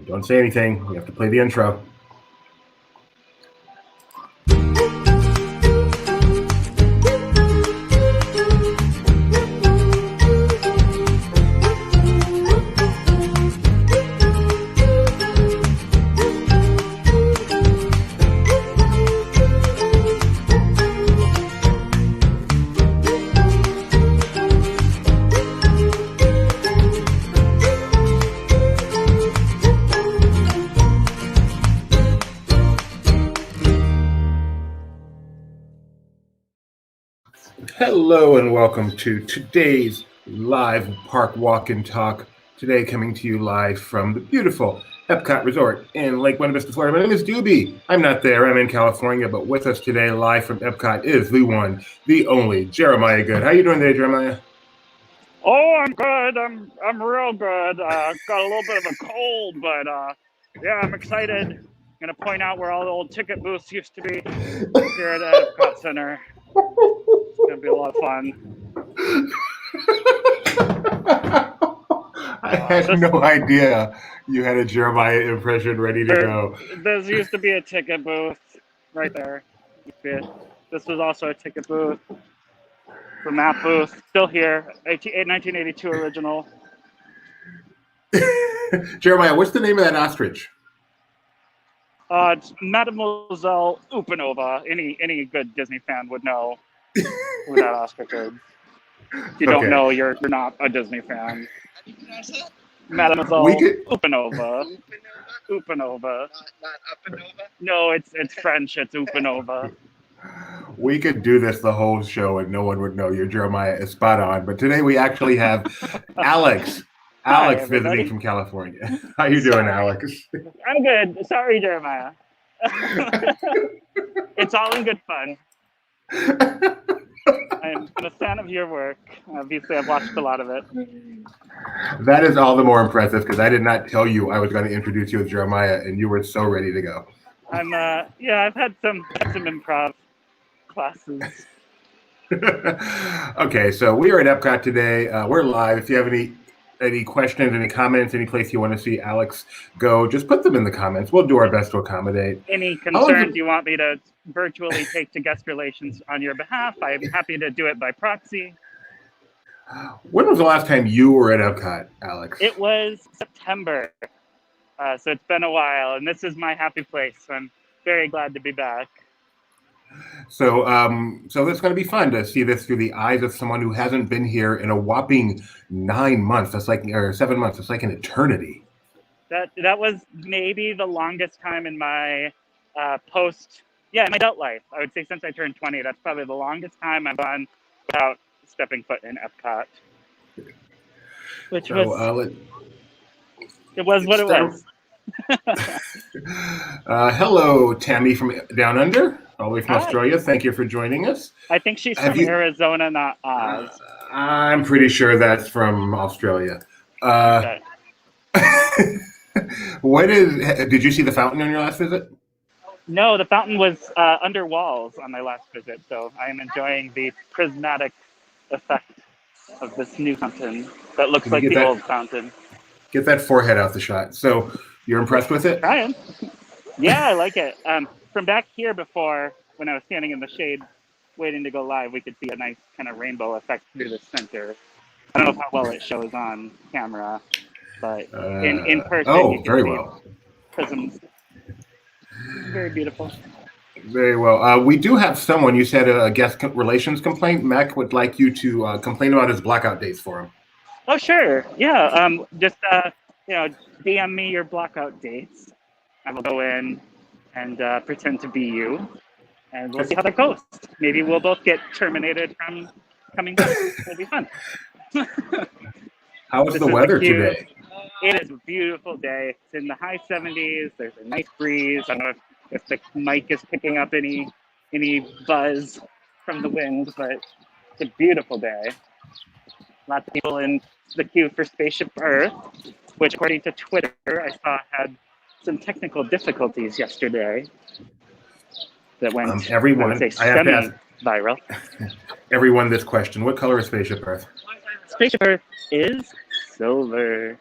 Don't say anything. You have to play the intro. Hello and welcome to today's live Park Walk and Talk. Today coming to you live from the beautiful Epcot Resort in Lake Buena Vista, Florida. My name is Doobie. I'm not there, I'm in California, but with us today live from Epcot is the one, the only, Jeremiah Good. How you doing today, Jeremiah? Oh, I'm good. I'm real good. Got a little bit of a cold, but yeah, I'm excited. I'm gonna point out where all the old ticket booths used to be here at Epcot Center. It's gonna be a lot of fun. I had no idea you had a Jeremiah impression ready to go. There used to be a ticket booth right there. This was also a ticket booth. The map booth, still here, 1982 original. Jeremiah, what's the name of that ostrich? It's Mademoiselle Upanova. Any good Disney fan would know who that ostrich is. If you don't know, you're not a Disney fan. How do you pronounce that? Mademoiselle Upanova. Upanova. Not Upanova? No, it's French. It's Upanova. We could do this the whole show and no one would know your Jeremiah is spot on. But today we actually have Alex. Alex visiting from California. How you doing, Alex? I'm good. Sorry, Jeremiah. It's all in good fun. I'm a fan of your work. Obviously, I've watched a lot of it. That is all the more impressive because I did not tell you I was going to introduce you as Jeremiah, and you were so ready to go. I've had some improv classes. Okay, so we are at Epcot today. We're live. If you have any questions, any comments, any place you want to see Alex go, just put them in the comments. We'll do our best to accommodate. Any concerns you want me to virtually take to guest relations on your behalf, I'm happy to do it by proxy. When was the last time you were at Epcot, Alex? It was September. So it's been a while, and this is my happy place. So I'm very glad to be back. So it's going to be fun to see this through the eyes of someone who hasn't been here in a whopping 9 months. That's like, or 7 months. It's like an eternity. That was maybe the longest time in my my adult life. I would say since I turned 20, that's probably the longest time I've gone without stepping foot in Epcot. It was what it was. Hello, Tammy from Down Under, all the way from Australia. Thank you for joining us. I think she's from Arizona, not Oz. I'm pretty sure that's from Australia. Okay. Did you see the fountain on your last visit? No, the fountain was under walls on my last visit, so I am enjoying the prismatic effect of this new fountain that looks like the old fountain. Get that forehead out the shot. So you're impressed with it? Trying. Yeah, I like it. From back here before, when I was standing in the shade waiting to go live, we could see a nice kind of rainbow effect through the center. I don't know how well it shows on camera, but in person, you can see prisms. Very beautiful. Very well. We do have someone, you said a guest relations complaint. Mac would like you to complain about his blackout dates for him. Oh, sure. Yeah. Just, DM me your blackout dates. I will go in and pretend to be you. And we'll see how that goes. Maybe we'll both get terminated from coming back. It'll be fun. How is the weather today? It is a beautiful day. It's in the high 70s. There's a nice breeze. I don't know if the mic is picking up any buzz from the wind, but it's a beautiful day. Lots of people in the queue for Spaceship Earth, which according to Twitter, I saw had some technical difficulties yesterday that went semi-viral. Everyone this question. What color is Spaceship Earth? Spaceship Earth is silver.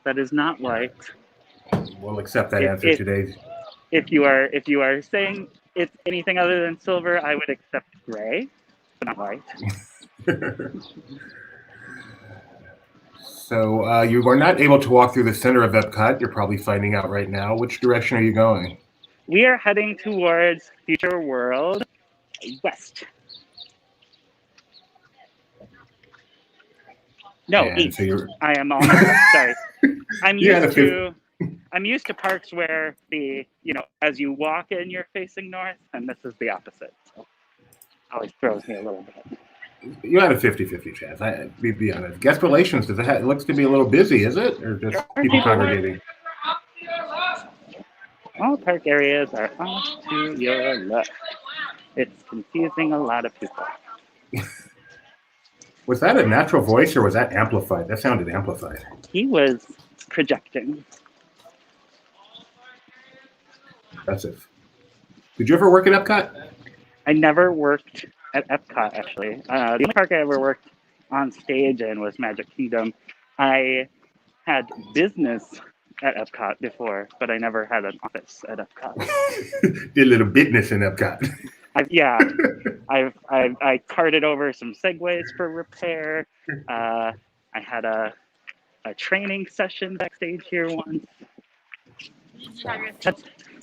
That is not white. We'll accept that If, answer if today. if you are saying it's anything other than silver, I would accept gray, but not white. So you are not able to walk through the center of Epcot. You're probably finding out right now. Which direction are you going? We are heading towards Future World West. No, And east. so you're. I am all sorry. I'm You had I'm used to parks where as you walk in, you're facing north, and this is the opposite. So it always throws me a little bit. You had a 50-50 chance. Be honest. Guest relations, it looks to be a little busy, is it? Or just people congregating? All park areas are off to your left. It's confusing a lot of people. Was that a natural voice or was that amplified? That sounded amplified. He was projecting. Impressive. Did you ever work at Epcot? I never worked at Epcot, actually. The only park I ever worked on stage in was Magic Kingdom. I had business at Epcot before, but I never had an office at Epcot. Did a little business in Epcot. I carted over some segways for repair. I had a training session backstage here once.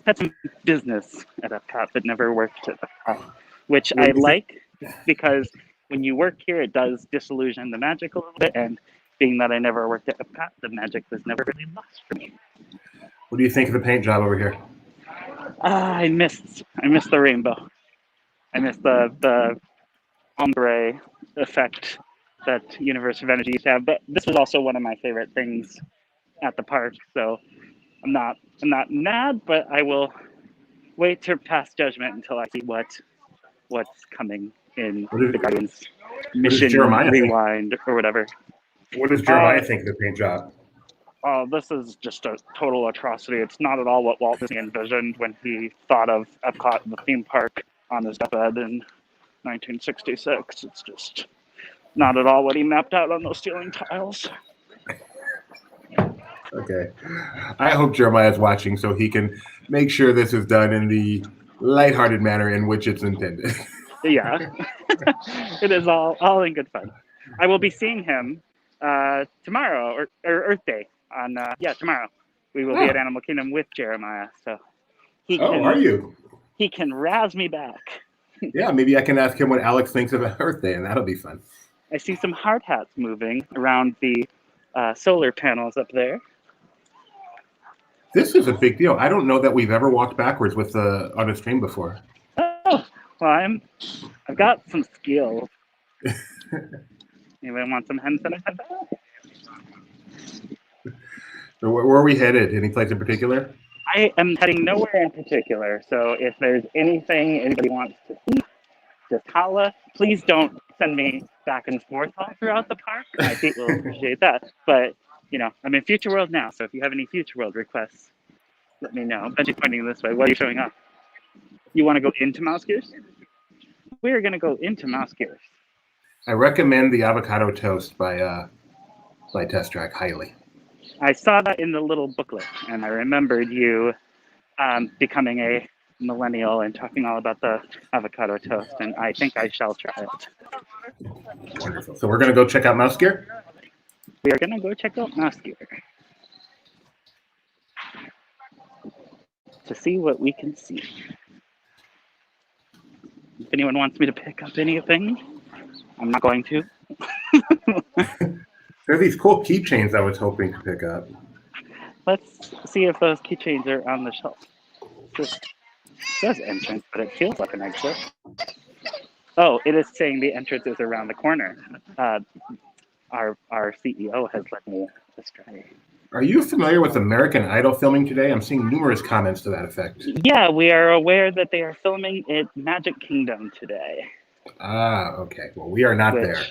Had some business at Epcot, but never worked at Epcot, which I like because when you work here, it does disillusion the magic a little bit. And being that I never worked at Epcot, the magic was never really lost for me. What do you think of the paint job over here? I missed the rainbow. I missed the ombre effect that Universe of Energy used to have. But this was also one of my favorite things at the park. So I'm not mad, but I will wait to pass judgment until I see what's coming in the Guardians Mission Rewind or whatever. What does Jeremiah think of the paint job? Oh, this is just a total atrocity. It's not at all what Walt Disney envisioned when he thought of Epcot, the theme park, on his deathbed in 1966. It's just not at all what he mapped out on those ceiling tiles. Okay. I hope Jeremiah's watching so he can make sure this is done in the lighthearted manner in which it's intended. Yeah. It is all in good fun. I will be seeing him tomorrow or Earth Day on tomorrow. We will be at Animal Kingdom with Jeremiah, so are you? He can razz me back. Yeah, maybe I can ask him what Alex thinks of Earth Day, and that'll be fun. I see some hard hats moving around the solar panels up there. This is a big deal. I don't know that we've ever walked backwards on a stream before. Oh, well, I've got some skills. Anybody want some hand sanitizer? So where are we headed? Any place in particular? I am heading nowhere in particular. So if there's anything anybody wants to see, just holla. Please don't send me back and forth all throughout the park. My feet will appreciate that. But I'm in Future World now, so if you have any Future World requests, let me know. Benji's pointing this way. Why are you showing up? You want to go into Mouse Gears? We're going to go into Mouse Gears. I recommend the avocado toast by Test Track highly. I saw that in the little booklet, and I remembered you becoming a millennial and talking all about the avocado toast, and I think I shall try it. Wonderful. So we're going to go check out Mouse Gear? We are going to go check out Mouse Gear to see what we can see. If anyone wants me to pick up anything, I'm not going to. There are these cool keychains I was hoping to pick up. Let's see if those keychains are on the shelf. It says entrance, but it feels like an exit. Oh, it is saying the entrance is around the corner. Our CEO has let me astray. Are you familiar with American Idol filming today? I'm seeing numerous comments to that effect. Yeah, we are aware that they are filming at Magic Kingdom today. Ah, okay. Well, we are not there.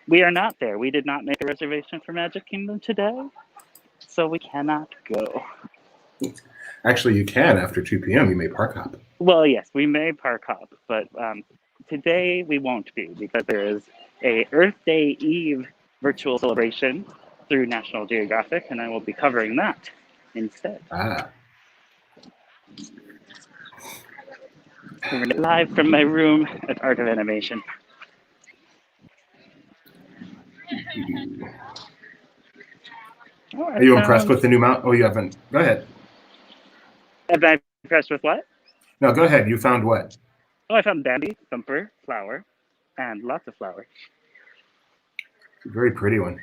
We are not there. We did not make a reservation for Magic Kingdom today, so we cannot go. Actually, you can after 2 p.m. You may park hop. Well, yes, we may park hop, but today we won't be because there is a Earth Day Eve virtual celebration through National Geographic, and I will be covering that instead. Ah. We're live from my room at Art of Animation. Oh, Are you impressed with the new mount? Oh, you haven't. Go ahead. Am I impressed with what? No, go ahead. You found what? Oh, I found Bambi, Thumper, Flower, and lots of flowers. It's a very pretty one.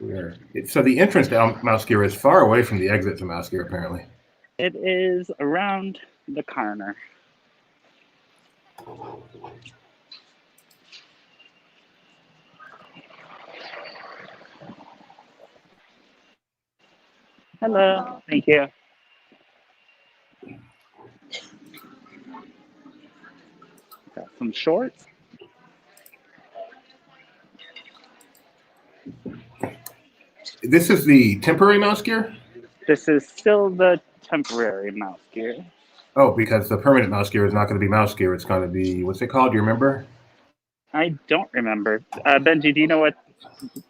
Yeah. So the entrance to Mouse Gear is far away from the exit to Mouse Gear, apparently. It is around the corner. Hello. Thank you. Got some shorts. This is the temporary Mouse Gear? This is still the temporary Mouse Gear. Oh, because the permanent Mouse Gear is not going to be Mouse Gear. It's going to be, what's it called? Do you remember? I don't remember. Benji, do you know what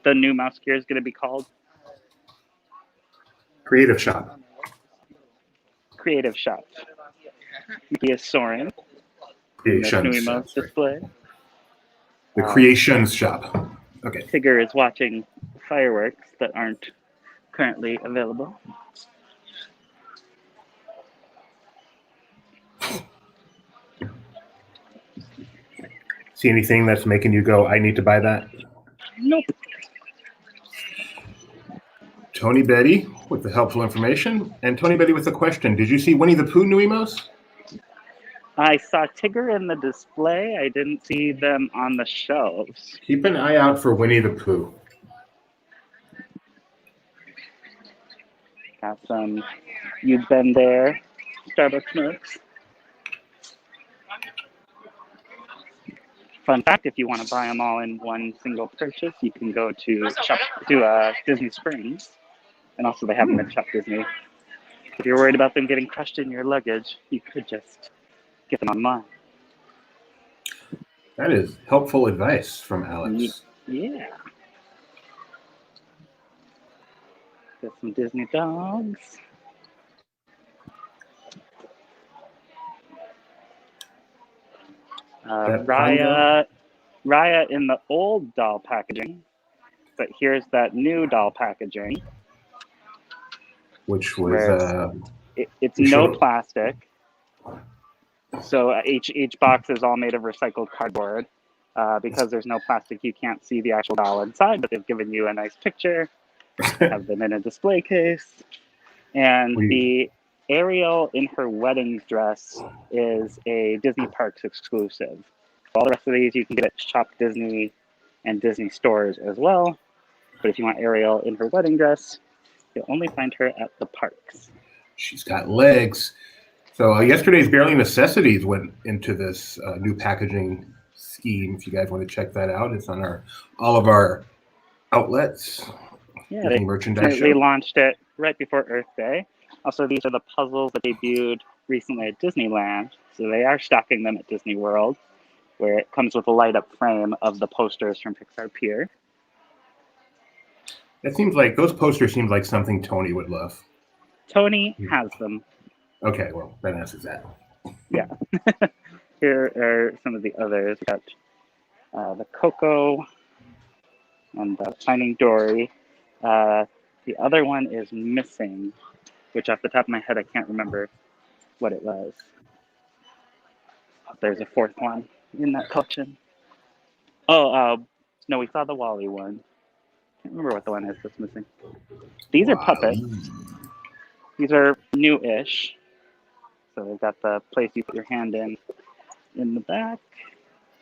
the new Mouse Gear is going to be called? Creative Shop. Creative Shop. He is soaring. Creations. Mouse display. The Creations Shop. Okay. Tigger is watching fireworks that aren't currently available. See anything that's making you go, I need to buy that? Nope. Tony Betty with the helpful information, and Tony Betty with a question. Did you see Winnie the Pooh new emos? I saw Tigger in the display. I didn't see them on the shelves. Keep an eye out for Winnie the Pooh. Got some You've Been There Starbucks mugs. Fun fact, if you want to buy them all in one single purchase, you can go to Disney Springs. And also they have them at Shop Disney. If you're worried about them getting crushed in your luggage, you could just get them online. That is helpful advice from Alex. Yeah. Got some Disney dogs. Raya in the old doll packaging, but here's that new doll packaging. Which was it's no plastic. So each box is all made of recycled cardboard. Because there's no plastic, you can't see the actual doll inside, but they've given you a nice picture. Have them in a display case. And the Ariel in her wedding dress is a Disney Parks exclusive. All the rest of these you can get at Shop Disney and Disney stores as well. But if you want Ariel in her wedding dress, you'll only find her at the parks. She's got legs. So yesterday's Barely Necessities went into this new packaging scheme. If you guys want to check that out, it's on all of our outlets. Yeah, they launched it right before Earth Day. Also, these are the puzzles that debuted recently at Disneyland. So they are stocking them at Disney World, where it comes with a light-up frame of the posters from Pixar Pier. That seems like those posters seem like something Tony would love. Tony has them. Okay, well, that answers that. Yeah. Here are some of the others. We got the Coco and the Finding Dory. The other one is missing, which off the top of my head, I can't remember what it was. There's a fourth one in that collection. No, we saw the Wally one. Can't remember what the one is that's missing. These are puppets. These are new-ish. So they've got the place you put your hand in the back.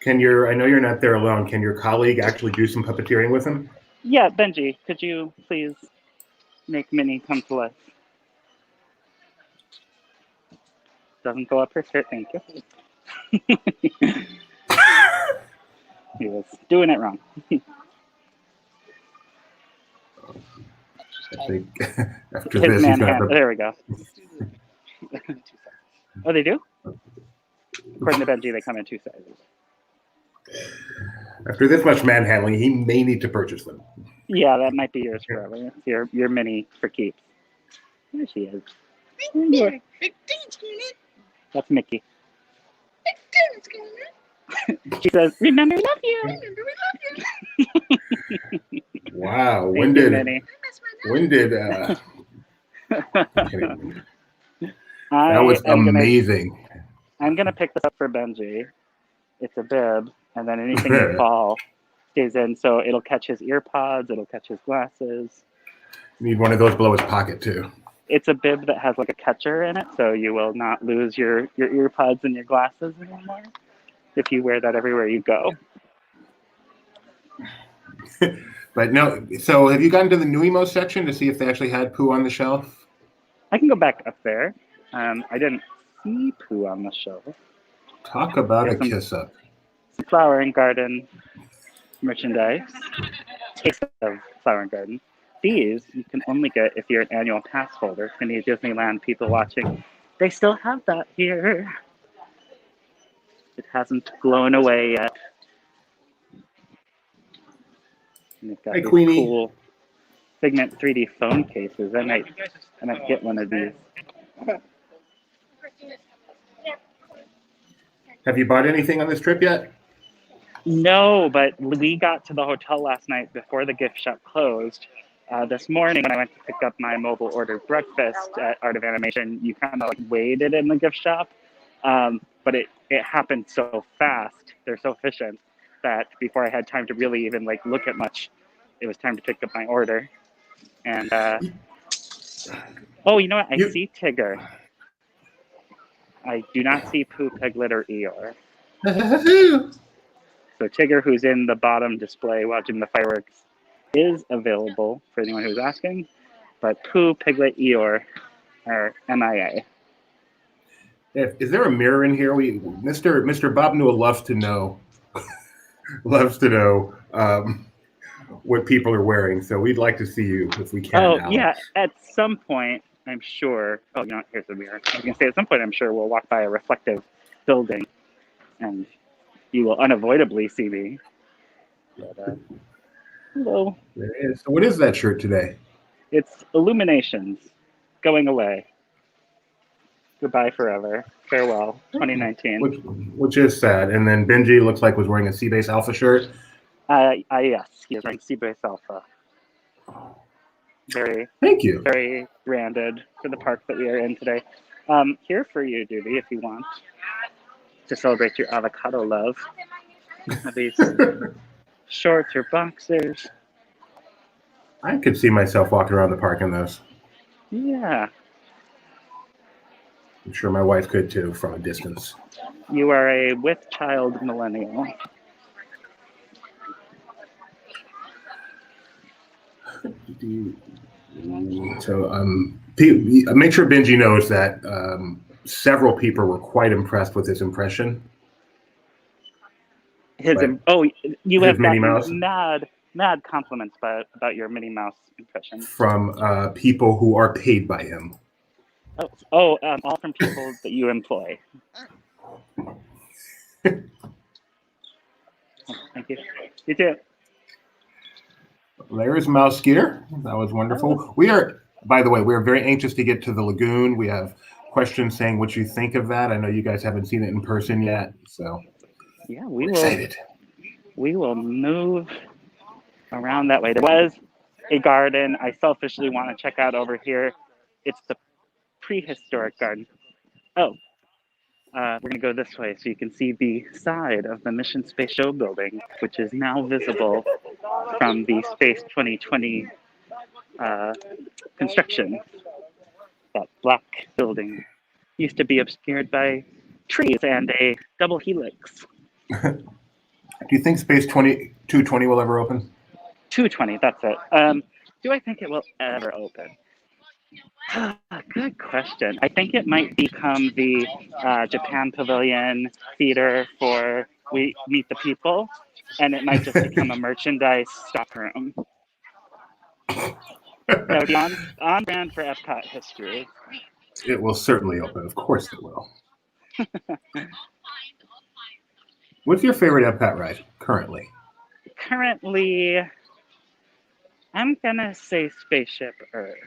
I know you're not there alone. Can your colleague actually do some puppeteering with him? Yeah, Benji, could you please make Minnie come to life? Doesn't go up her shirt, thank you. He was doing it wrong. I think after this, he's going to... There we go. Oh, they do? According to Benji, they come in 2 sizes. After this much manhandling, he may need to purchase them. Yeah, that might be yours forever. It's your mini for keeps. There she is. There you are. That's Mickey. She says, "Remember, we love you." Wow. Thank you, Minnie. That was amazing. I'm gonna pick this up for Benji. It's a bib, and then anything in the fall stays in, so it'll catch his ear pods, it'll catch his glasses. Need one of those below his pocket too. It's a bib that has like a catcher in it, so you will not lose your ear pods and your glasses anymore if you wear that everywhere you go. But no, so have you gotten to the Nuimo section to see if they actually had poo on the shelf? I can go back up there. I didn't see poo on the shelf. Talk about a kiss up. Some Flower and Garden merchandise. Taste of Flower and Garden. These you can only get if you're an annual pass holder. For any Disneyland people watching, they still have that here. It hasn't blown away yet. And they've got Hey, these Queenie. cool Figment 3D phone cases. I might get one of these. Have you bought anything on this trip yet? No, but we got to the hotel last night before the gift shop closed. This morning, when I went to pick up my mobile order breakfast at Art of Animation, you kind of like waited in the gift shop. But it happened so fast. They're so efficient that before I had time to really even like look at much, it was time to pick up my order. And oh, you know what? I see Tigger. I do not see Pooh, Piglet, or Eeyore. So Tigger, who's in the bottom display watching the fireworks, is available for anyone who's asking. But Pooh, Piglet, Eeyore are MIA. Is there a mirror in here? Mr. Bob Newell loves to know what people are wearing. So we'd like to see you if we can. Oh, Alex. yeah. At some point, I'm sure. Oh, you know, here's the mirror. I was going to say, at some point, I'm sure we'll walk by a reflective building and you will unavoidably see me. But, hello. There it is. So what is that shirt today? It's Illuminations. Going away. Goodbye forever. Farewell. 2019. Which is sad. And then Benji looks like was wearing a Seabase Alpha shirt. Yes, he is wearing Seabase Alpha. Thank you. Very branded for the park that we are in today. Here for you, Doobie, if you want to celebrate your avocado love. These shorts or boxers. I could see myself walking around the park in those. Yeah. I'm sure my wife could too from a distance. You are a with-child millennial. So make sure Benji knows that several people were quite impressed with his impression. You have Minnie Mouse? mad compliments about your Minnie Mouse impression from people who are paid by him. All from people that you employ. Thank you. You too. There's Mouse Skeeter. That was wonderful. By the way, we are very anxious to get to the Lagoon. We have questions saying what you think of that. I know you guys haven't seen it in person yet, so yeah, we're excited. We will move around that way. There was a garden I selfishly want to check out over here. It's the Prehistoric Garden. We're going to go this way so you can see the side of the Mission Space Show building, which is now visible from the Space 2020 construction. That black building used to be obscured by trees and a double helix. Do you think Space 220 will ever open? 220, that's it. Do I think it will ever open? Good question. I think it might become the Japan Pavilion Theater for We Meet the People, and it might just become a merchandise stockroom. That would be on brand for Epcot history. It will certainly open. Of course it will. What's your favorite Epcot ride currently? Currently, I'm gonna say Spaceship Earth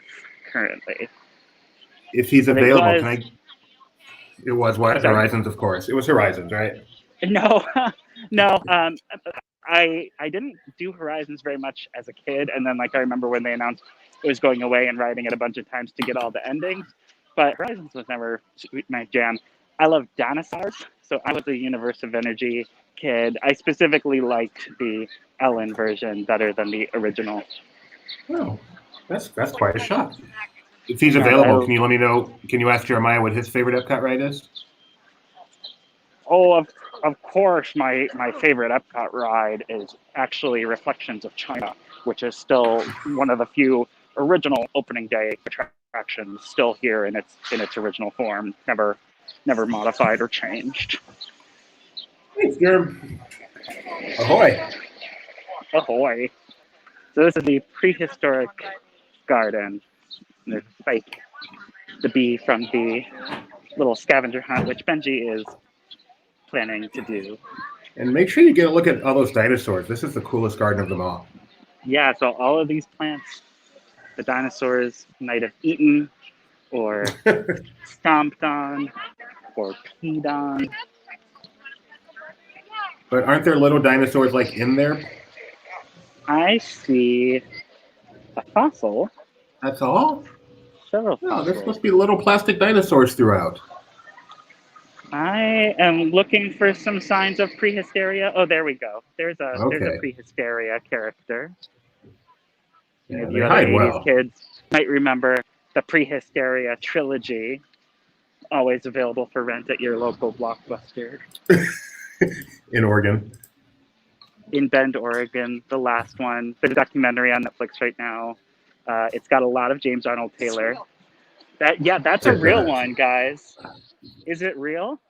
currently. If he's But available, can I? It was what? Sorry. Horizons, of course. It was Horizons, right? No, no. I didn't do Horizons very much as a kid, and then like I remember when they announced it was going away and writing it a bunch of times to get all the endings. But Horizons was never my jam. I love dinosaurs, so I was a Universe of Energy kid. I specifically liked the Ellen version better than the original. Oh, that's quite a shock. If he's Yeah, available, can you let me know? Can you ask Jeremiah what his favorite Epcot ride is? Oh, of course, my favorite Epcot ride is actually Reflections of China, which is still one of the few original opening day attractions still here in its original form, never modified or changed. Thanks, Jerem. Ahoy! Ahoy! So this is the Prehistoric Garden. And it's like the bee from the little scavenger hunt, which Benji is planning to do. And make sure you get a look at all those dinosaurs. This is the coolest garden of them all. Yeah, so all of these plants, the dinosaurs might have eaten or stomped on or peed on. But aren't there little dinosaurs like in there? I see a fossil, That's all? several No, there's fossils. supposed to be little plastic dinosaurs throughout. I am looking for some signs of prehysteria. Oh, there we go. There's a Okay. prehysteria character. Any Yeah, of they you other hide 80s well. kids might remember the Prehysteria trilogy, always available for rent at your local Blockbuster. In Oregon. In Bend, Oregon, the last one. The documentary on Netflix right now. It's got a lot of James Arnold Taylor. That's a real one, guys. Is it real?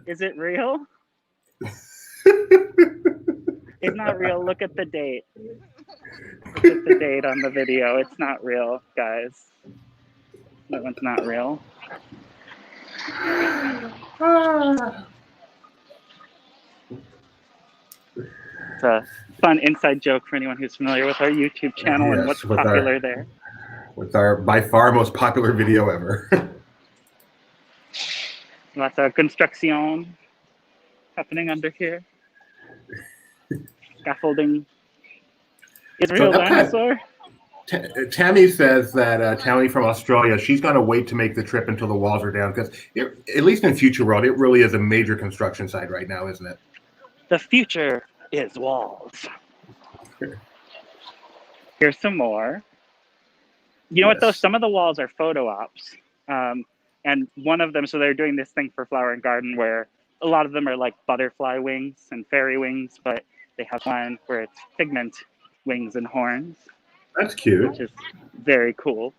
Is it real? It's not real. Look at the date. Look at the date on the video. It's not real, guys. That one's not real. It's a fun inside joke for anyone who's familiar with our YouTube channel and what's popular there. With our by far most popular video ever. Lots of construction happening under here. Scaffolding. Is real dinosaur? Tammy says that Tammy from Australia, she's going to wait to make the trip until the walls are down because, at least in Future World, it really is a major construction site right now, isn't it? The future is walls. Here's some more. You know what, though? Some of the walls are photo ops. And one of them, so they're doing this thing for Flower and Garden where a lot of them are like butterfly wings and fairy wings, but they have one where it's Figment wings and horns. That's cute. Which is very cool.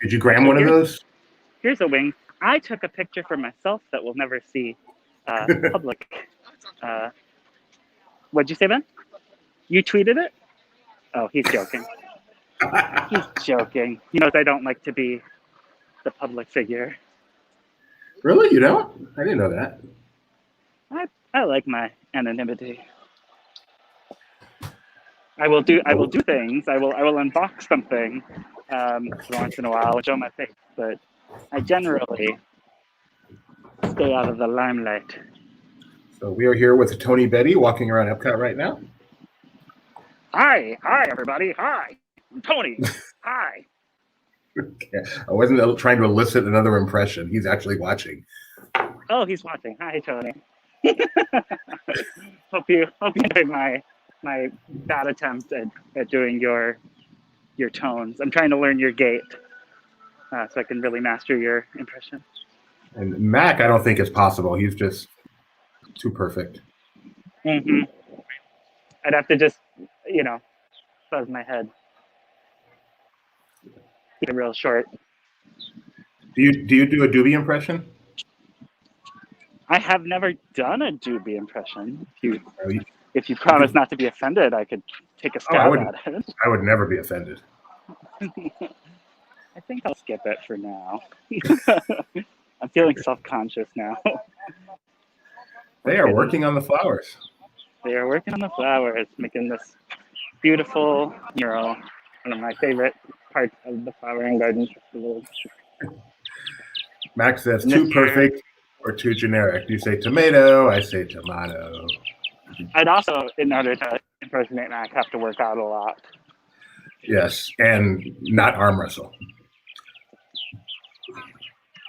Did you grab one of those? Here's a wing. I took a picture for myself that we'll never see public. What'd you say, Ben? You tweeted it? Oh, he's joking. He's joking. He knows I don't like to be the public figure. Really? You don't? I didn't know that. I like my anonymity. I will do things. I will unbox something once in a while and show my face, but I generally stay out of the limelight. So we are here with Tony Betty walking around Epcot right now. Hi everybody. Hi, I'm Tony. Hi. Okay. I wasn't trying to elicit another impression. He's actually watching. Oh, he's watching. Hi, Tony. hope you enjoyed my bad attempt at doing your tones. I'm trying to learn your gait so I can really master your impression. And Mac, I don't think it's possible. He's just too perfect. Mm-hmm. I'd have to just, buzz my head. Keep it real short. Do you do a Doobie impression? I have never done a Doobie impression. If you promise not to be offended, I could take a stab at it. I would never be offended. I think I'll skip it for now. I'm feeling self-conscious now. They are working on the flowers. They are working on the flowers, making this beautiful mural one of my favorite parts of the Flowering Garden Festival. Max says And too this year- perfect or too generic. You say tomato, I say tomato. I'd also, in order to impersonate Mac, have to work out a lot. Yes, and not arm wrestle.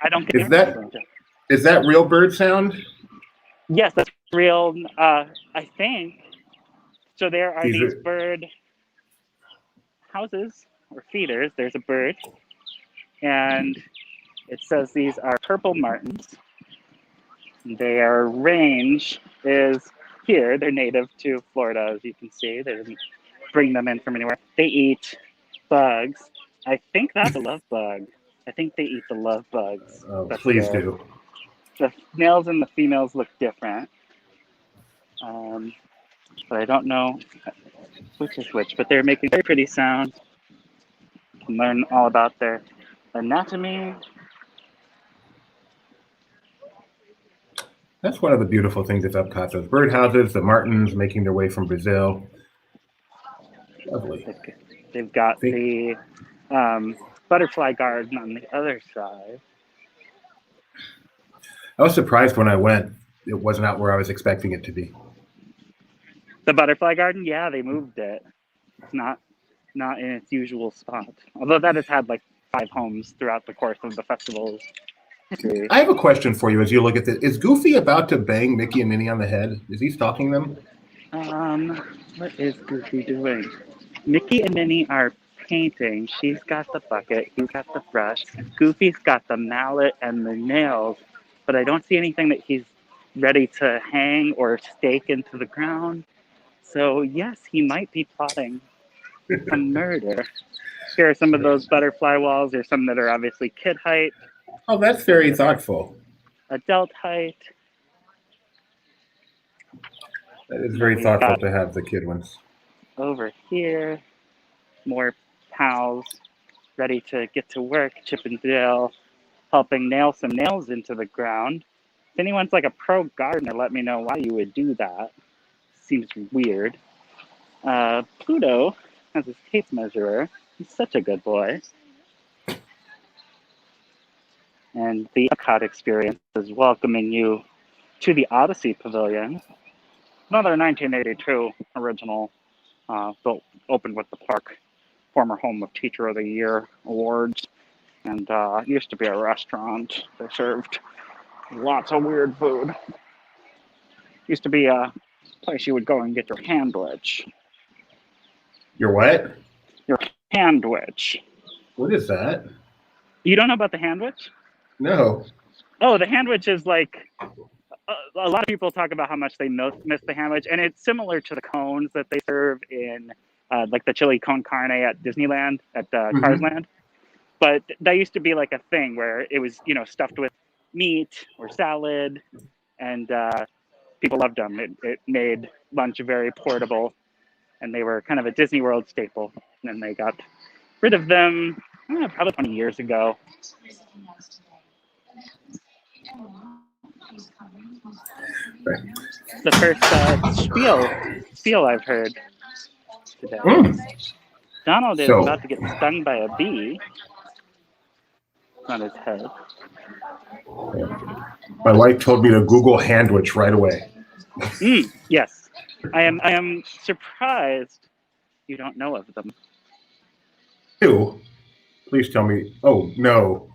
I don't get Is that real bird sound? Yes, that's real. I think. So there are these are- bird houses or feeders. There's a bird, and it says these are purple martins. Their range is here. They're native to Florida, as you can see. They didn't bring them in from anywhere. They eat bugs. I think that's a love bug. I think they eat the love bugs. Oh, That's please good. do. The males and the females look different. But I don't know which is which. But they're making very pretty sounds. You can learn all about their anatomy. That's one of the beautiful things at Epcot. Those birdhouses, the martins making their way from Brazil. Lovely. They've got the butterfly garden on the other side. I was surprised when I went. It wasn't out where I was expecting it to be. The butterfly garden, yeah, they moved it. It's not in its usual spot. Although that has had like 5 homes throughout the course of the festival's history. I have a question for you as you look at this. Is Goofy about to bang Mickey and Minnie on the head? Is he stalking them? What is Goofy doing? Mickey and Minnie are painting. She's got the bucket. He's got the brush. Goofy's got the mallet and the nails. But I don't see anything that he's ready to hang or stake into the ground. So yes, he might be plotting a murder. Here are some of those butterfly walls. There's some that are obviously kid height. Oh, that's very thoughtful. Adult height. That is very thoughtful to have the kid ones. Over here, more pals ready to get to work. Chip and Dale helping nail some nails into the ground. If anyone's like a pro gardener, let me know why you would do that. Seems weird. Pluto has his tape measurer. He's such a good boy. And the Epcot experience is welcoming you to the Odyssey Pavilion. Another 1982 original, built, opened with the park, former home of Teacher of the Year awards, and used to be a restaurant. They served lots of weird food. Used to be a place you would go and get your handwich. Your what? Your handwich. What is that? You don't know about the handwich? No. Oh, the handwich is like, a lot of people talk about how much they miss the handwich, and it's similar to the cones that they serve in like the chili con carne at Disneyland, at Cars Land. But that used to be like a thing where it was, stuffed with meat or salad, and people loved them. It made lunch very portable, and they were kind of a Disney World staple. And then they got rid of them probably 20 years ago. The first spiel I've heard today. Donald is about to get stung by a bee on his head. My wife told me to Google handwich right away. Yes, I am surprised you don't know of them. Ew. Please tell me. Oh, no.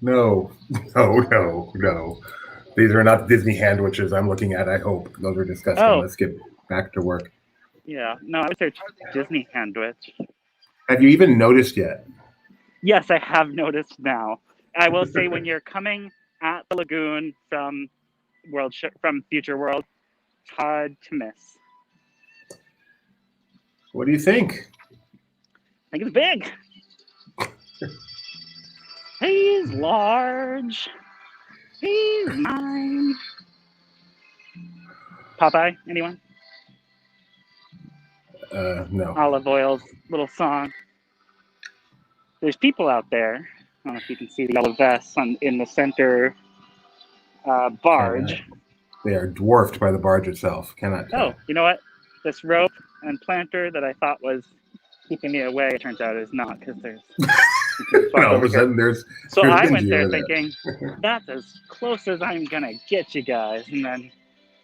These are not Disney handwiches I'm looking at, I hope. Those are disgusting. Oh. Let's get back to work. Yeah, no, I would search Disney handwich. Have you even noticed yet? Yes, I have noticed now. I will say when you're coming at the Lagoon from Future World, it's hard to miss. What do you think? I think it's big. He's large. He's mine. Popeye, anyone? No. Olive Oil's little song. There's people out there. I don't know if you can see the yellow vests in the center barge. They are dwarfed by the barge itself. Cannot tell. Oh, you know what? This rope and planter that I thought was keeping me away. It turns out it's not because there's. And all of a sudden, there's I went Benji there over thinking that's as close as I'm gonna get you guys, and then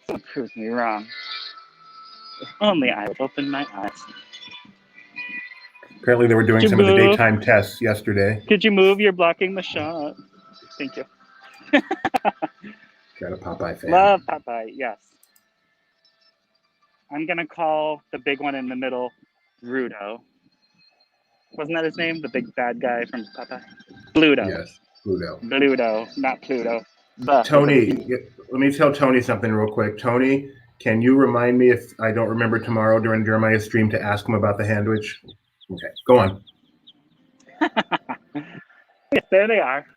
someone proves me wrong. If only I would open my eyes. Apparently, they were doing some of the daytime tests yesterday. Could you move? You're blocking the shot. Thank you. Got a Popeye fan. Love Popeye. Yes. I'm gonna call the big one in the middle, Rudo. Wasn't that his name? The big bad guy from Popeye? Bluto. Yes, Bluto. Bluto, not Pluto. Tony, let me tell Tony something real quick. Tony, can you remind me if I don't remember tomorrow during Jeremiah's stream to ask him about the handwich? Okay, go on. Yes, there they are.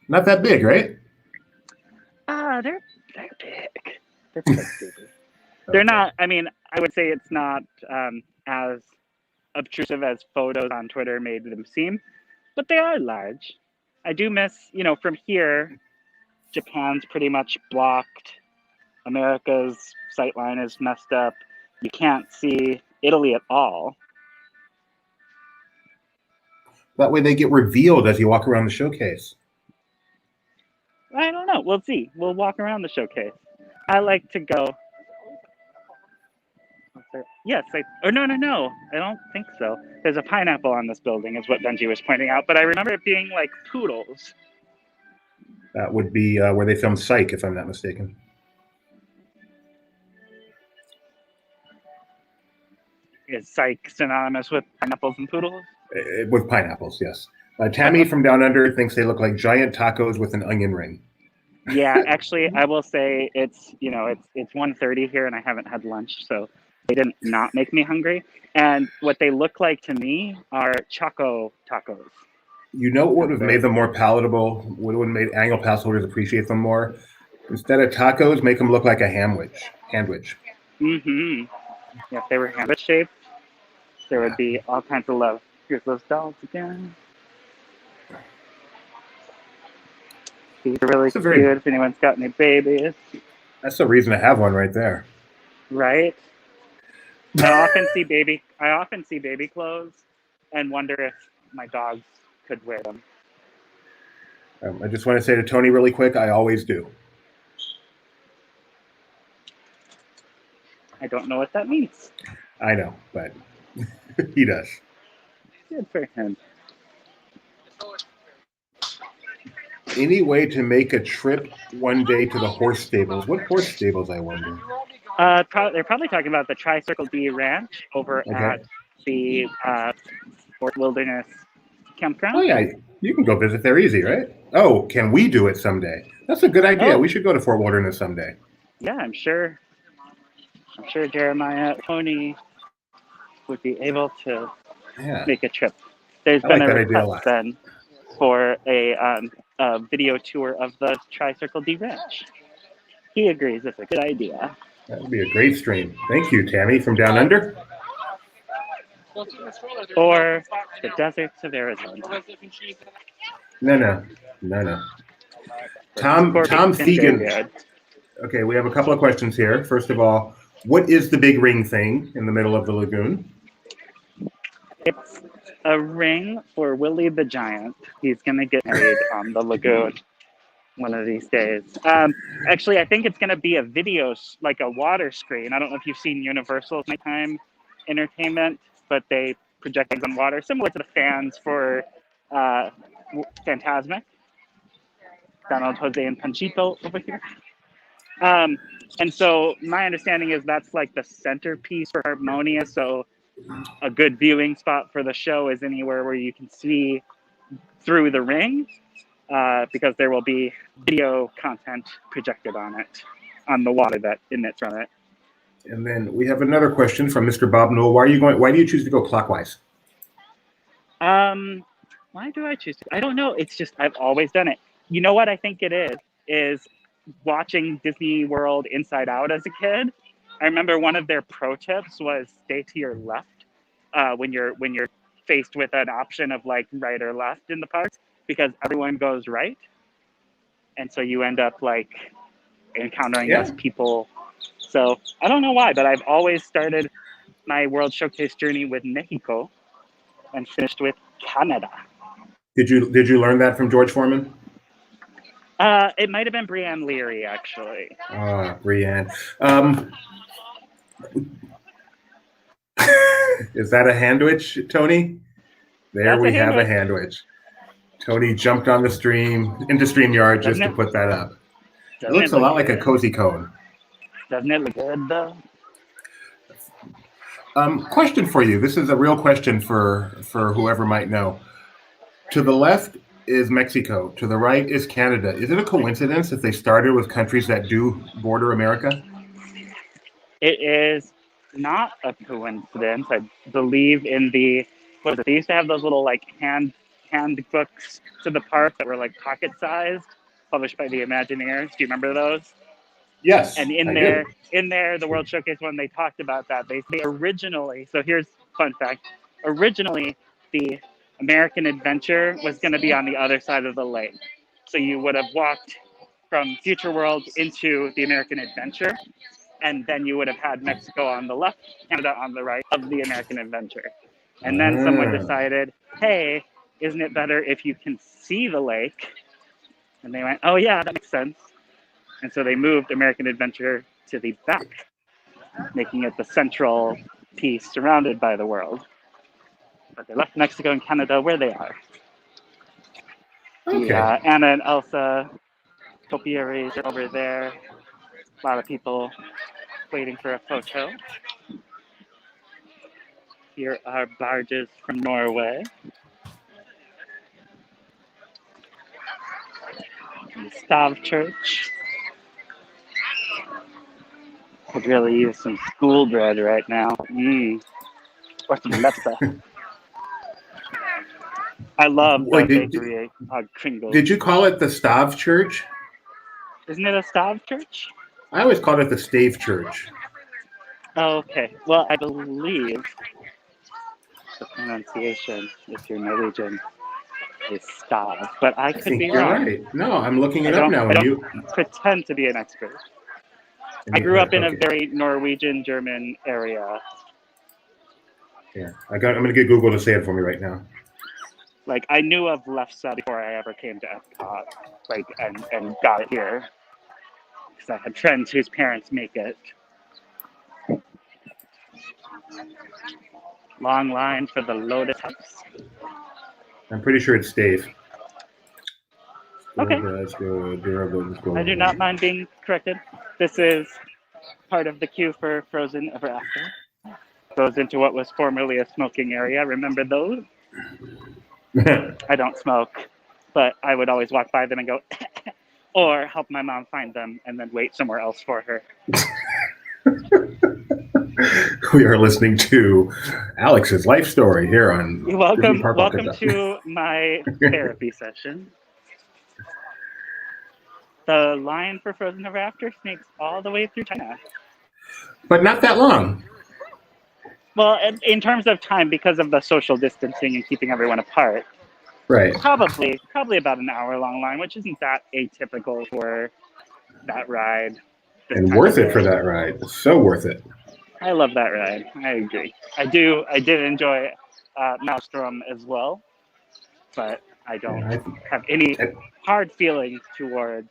Not that big, right? They're big. They're big, baby. They're not. I mean, I would say it's not as obtrusive as photos on Twitter made them seem, but they are large. I do miss, from here, Japan's pretty much blocked. America's sightline is messed up. You can't see Italy at all. That way they get revealed as you walk around the showcase. I don't know. We'll see. We'll walk around the showcase. I like to go. Yes. No. I don't think so. There's a pineapple on this building, is what Benji was pointing out. But I remember it being like poodles. That would be where they filmed Psych, if I'm not mistaken. Is Psych synonymous with pineapples and poodles? With pineapples, yes. Tammy from Down Under thinks they look like giant tacos with an onion ring. Yeah, actually, I will say it's 1:30 here and I haven't had lunch, so they didn't not make me hungry. And what they look like to me are Choco tacos. You know what would have made them more palatable? What would have made annual pass holders appreciate them more? Instead of tacos, make them look like a handwich. Mm-hmm. Yeah, if they were handwich shaped, there would be all kinds of love. Here's those dolls again. These are really cute if anyone's got any babies. That's the reason to have one right there. Right? I often see baby clothes and wonder if my dogs could wear them. I just want to say to Tony really quick, I always do. I don't know what that means. I know, but he does. Good for him. Any way to make a trip one day to the horse stables? What horse stables, I wonder? They're probably talking about the Tri-Circle D Ranch over at the Fort Wilderness Campground. Oh, yeah. You can go visit there easy, right? Oh, can we do it someday? That's a good idea. We should go to Fort Wilderness someday. Yeah, I'm sure Jeremiah, Tony would be able to make a trip. There's been a request then for a video tour of the Tri-Circle D Ranch. He agrees it's a good idea. That would be a great stream. Thank you, Tammy from Down Under. Or the deserts of Arizona. No. Tom Fegan. Okay, we have a couple of questions here. First of all, what is the big ring thing in the middle of the lagoon? It's a ring for Willie the Giant. He's going to get married on the lagoon one of these days. Actually, I think it's going to be a video, like a water screen. I don't know if you've seen Universal's nighttime entertainment, but they project things on water, similar to the fans for Fantasmic. Donald, Jose, and Panchito over here. And so my understanding is that's like the centerpiece for Harmonia. So a good viewing spot for the show is anywhere where you can see through the ring, because there will be video content projected on it, on the water that emits from it. And then we have another question from Mr. Bob Newell. Why do you choose to go clockwise? Why do I choose to? I don't know. It's just I've always done it. You know what I think it is watching Disney World Inside Out as a kid. I remember one of their pro tips was stay to your left when you're faced with an option of like right or left in the parks, because everyone goes right, and so you end up like encountering less people. So I don't know why, but I've always started my World Showcase journey with Mexico and finished with Canada. Did you learn that from George Foreman? It might have been Brianne Leary, actually. Brianne. Is that a handwich, Tony? There That's we a have a handwich. handwich. Tony jumped on the stream into StreamYard just to put that up. It looks a lot like a cozy cone. Doesn't it look good, though? Question for you. This is a real question for whoever might know. To the left is Mexico. To the right is Canada. Is it a coincidence that they started with countries that do border America? It is not a coincidence. I believe in the, what is it? They used to have those little like handbooks to the park that were like pocket sized, published by the Imagineers. Do you remember those? Yes. And in there, the World Showcase one, they talked about that. They originally, so here's fun fact. Originally, the American Adventure was going to be on the other side of the lake. So you would have walked from Future World into the American Adventure, and then you would have had Mexico on the left, Canada on the right of the American Adventure. And then someone decided, hey, isn't it better if you can see the lake? And they went, oh yeah, that makes sense. And so they moved American Adventure to the back, making it the central piece surrounded by the world. But they left Mexico and Canada where they are. Okay. The Anna and Elsa topiaries are over there. A lot of people waiting for a photo. Here are barges from Norway. The Stav Church. Could really use some school bread right now. Or some lepsa. I love the bakery Kringles. Did you call it the Stav Church? Isn't it a Stav Church? I always called it the Stave Church. Oh, okay. Well, I believe the pronunciation, if you're Norwegian, is Stav. But I could be wrong. You're right. No, I'm looking it up now. I don't pretend to be an expert. I grew up in a very Norwegian-German area. Yeah, I'm going to get Google to say it for me right now. Like, I knew of lefse before I ever came to Epcot, like, and got it here. Because I had friends whose parents make it. Long line for the Lotus House. I'm pretty sure it's Stave. Okay. I do not mind being corrected. This is part of the queue for Frozen Ever After. Goes into what was formerly a smoking area. Remember those? I don't smoke, but I would always walk by them and go, or help my mom find them and then wait somewhere else for her. We are listening to Alex's life story here on. Welcome to my therapy session. The line for Frozen Ever After snakes all the way through China. But not that long. Well, in terms of time, because of the social distancing and keeping everyone apart. Right. Probably about an hour-long line, which isn't that atypical for that ride. And worth it for that ride. So worth it. I love that ride. I agree. I did enjoy Maelstrom as well, but I don't have any hard feelings towards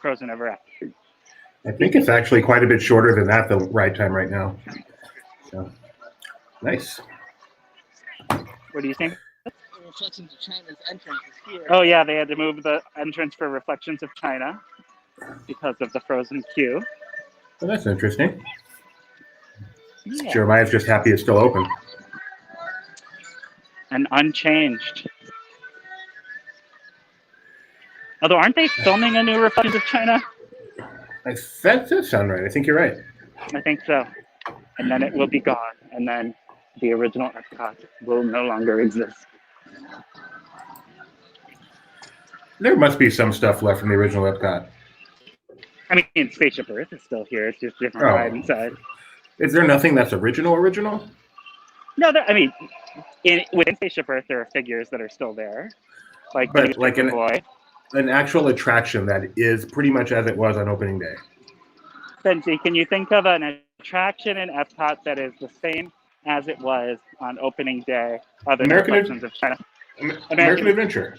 Frozen Ever After. I think it's actually quite a bit shorter than that, the ride time right now. So, nice. What do you think? Reflections of China's entrance is here. Oh yeah, they had to move the entrance for Reflections of China because of the Frozen queue. Well, that's interesting. Yeah. Jeremiah's just happy it's still open. And unchanged. Although, aren't they filming a new Reflections of China? That does sound right. I think you're right. I think so. And then it will be gone. And then the original Epcot will no longer exist. There must be some stuff left from the original Epcot. I mean, Spaceship Earth is still here. It's just different ride inside. Is there nothing that's original? No, within Spaceship Earth, there are figures that are still there. Like an actual attraction that is pretty much as it was on opening day. Benji, can you think of an attraction in Epcot that is the same as it was on opening day, other than American Reflections of China. American Adventure.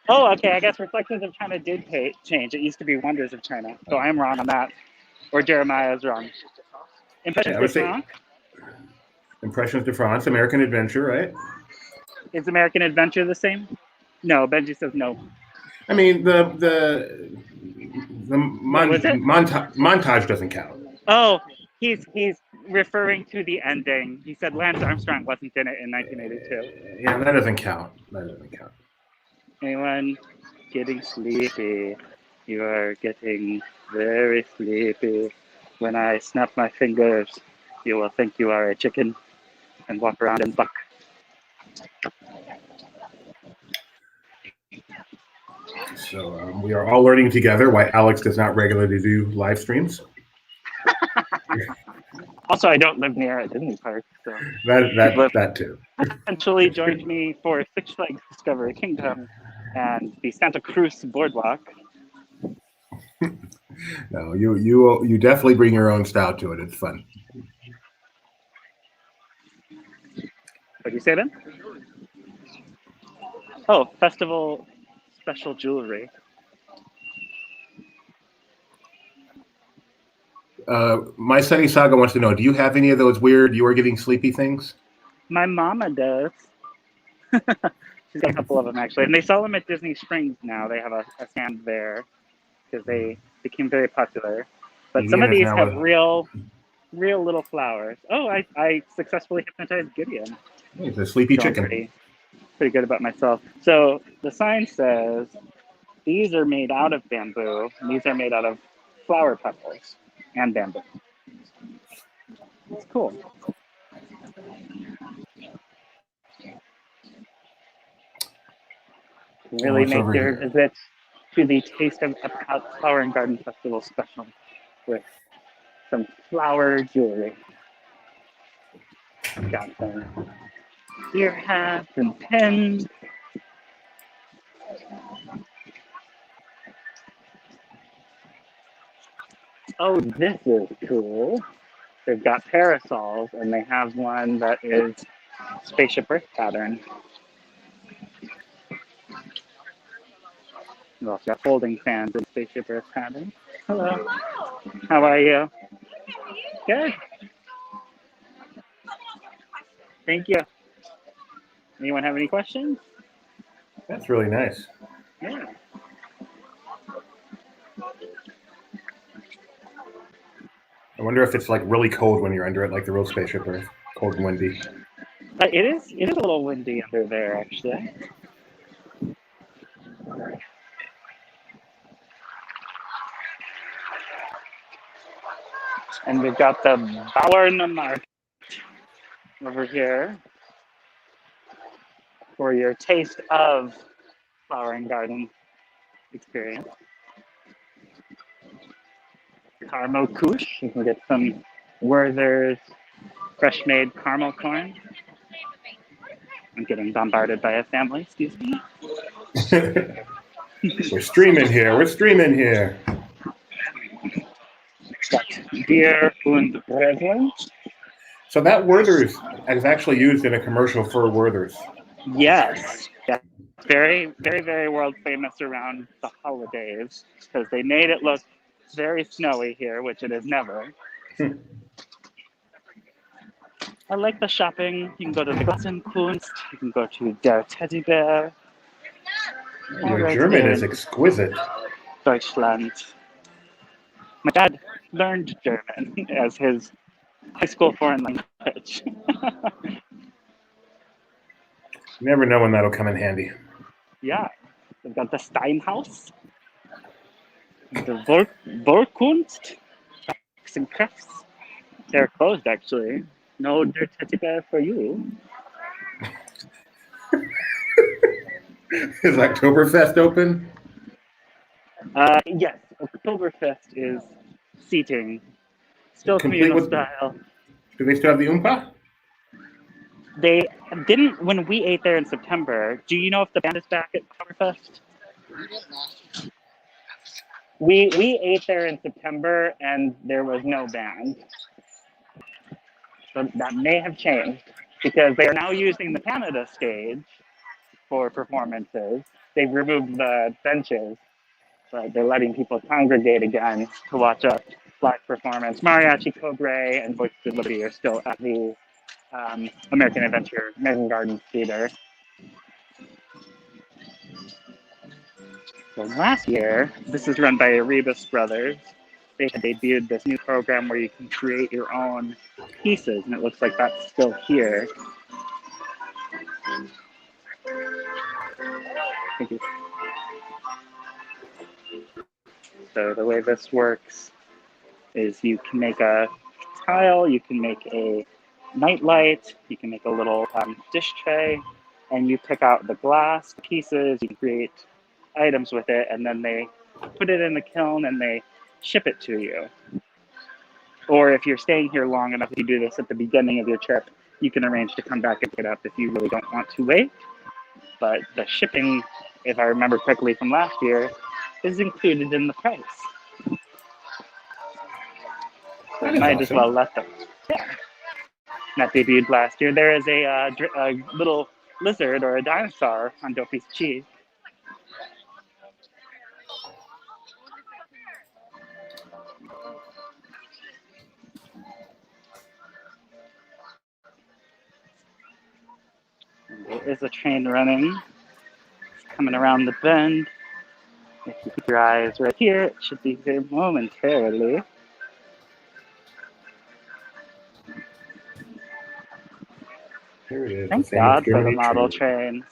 Oh, okay. I guess Reflections of China did change. It used to be Wonders of China. So I'm wrong on that. Or Jeremiah is wrong. Impressions I de would say France? Impressions de France, American Adventure, right? Is American Adventure the same? No, Benji says no. I mean, the What was it? montage doesn't count. Oh, he's referring to the ending. He said Lance Armstrong wasn't in it in 1982. Yeah, that doesn't count. That doesn't count. Anyone getting sleepy? You are getting very sleepy. When I snap my fingers, you will think you are a chicken and walk around and buck. So we are all learning together why Alex does not regularly do live streams. Also, I don't live near a Disney park, so That too. potentially joined me for Six Flags Discovery Kingdom and the Santa Cruz Boardwalk. No, you definitely bring your own style to it. It's fun. What do you say then? Oh, festival special jewelry. My Sunny Saga wants to know, do you have any of those weird you are getting sleepy things? My mama does. She's got a couple of them actually, and they sell them at Disney Springs now. They have a stand there because they became very popular. But some of these have real little flowers. Oh, I successfully hypnotized Gideon. He's a sleepy chicken. Pretty good about myself. So the sign says these are made out of bamboo, and these are made out of flower petals and bamboo. It's cool. Really make your visit to the Taste of Epcot Flower and Garden Festival special with some flower jewelry. Got some ear hats and pins. Oh, this is cool. They've got parasols, and they have one that is Spaceship Earth pattern. We've also got folding fans in Spaceship Earth pattern. Hello. How are you? Good. Thank you. Anyone have any questions? That's really nice. Yeah. I wonder if it's like really cold when you're under it, like the real Spaceship Earth, cold and windy. It is a little windy under there, actually. And we've got the Bauernamarkt over here for your taste of flower and garden experience. Caramel couche, you can get some Werther's fresh made caramel corn. I'm getting bombarded by a family, excuse me. We're streaming here. Got beer und Brezeln. So that Werther's is actually used in a commercial for Werther's. Yes. Yeah. Very, very, very world famous around the holidays because they made it look very snowy here, which it is never. I like the shopping. You can go to the Glassenkunst. You can go to Der Teddybär. Your German is exquisite. Deutschland. My dad learned German as his high school foreign language. You never know when that'll come in handy. Yeah. We've got the Steinhaus. The Volkunst. Arts and crafts. They're closed, actually. No Der Teddybär for you. Is Oktoberfest open? Yes, Oktoberfest is seating. Still communal style. Do they still have the Oompa? They didn't when we ate there in September. Do you know if the band is back at Oktoberfest? We ate there in September and there was no band. So that may have changed because they are now using the Canada stage for performances. They've removed the benches, but they're letting people congregate again to watch a live performance. Mariachi Cobre and Voices of Liberty are still at the American Garden Theater. So last year, this is run by Erebus Brothers. They had debuted this new program where you can create your own pieces, and it looks like that's still here. So the way this works is you can make a tile, you can make a nightlight, you can make a little dish tray, and you pick out the glass pieces, you create items with it, and then they put it in the kiln and they ship it to you. Or if you're staying here long enough, if you do this at the beginning of your trip, you can arrange to come back and pick it up if you really don't want to wait. But the shipping, if I remember correctly from last year, is included in the price. So you might as well let them. Yeah. That debuted last year. There is a little lizard or a dinosaur on Dopey's cheek. There is a train running. It's coming around the bend. If you keep your eyes right here, it should be here momentarily. Here it is. Thank God for the model trains.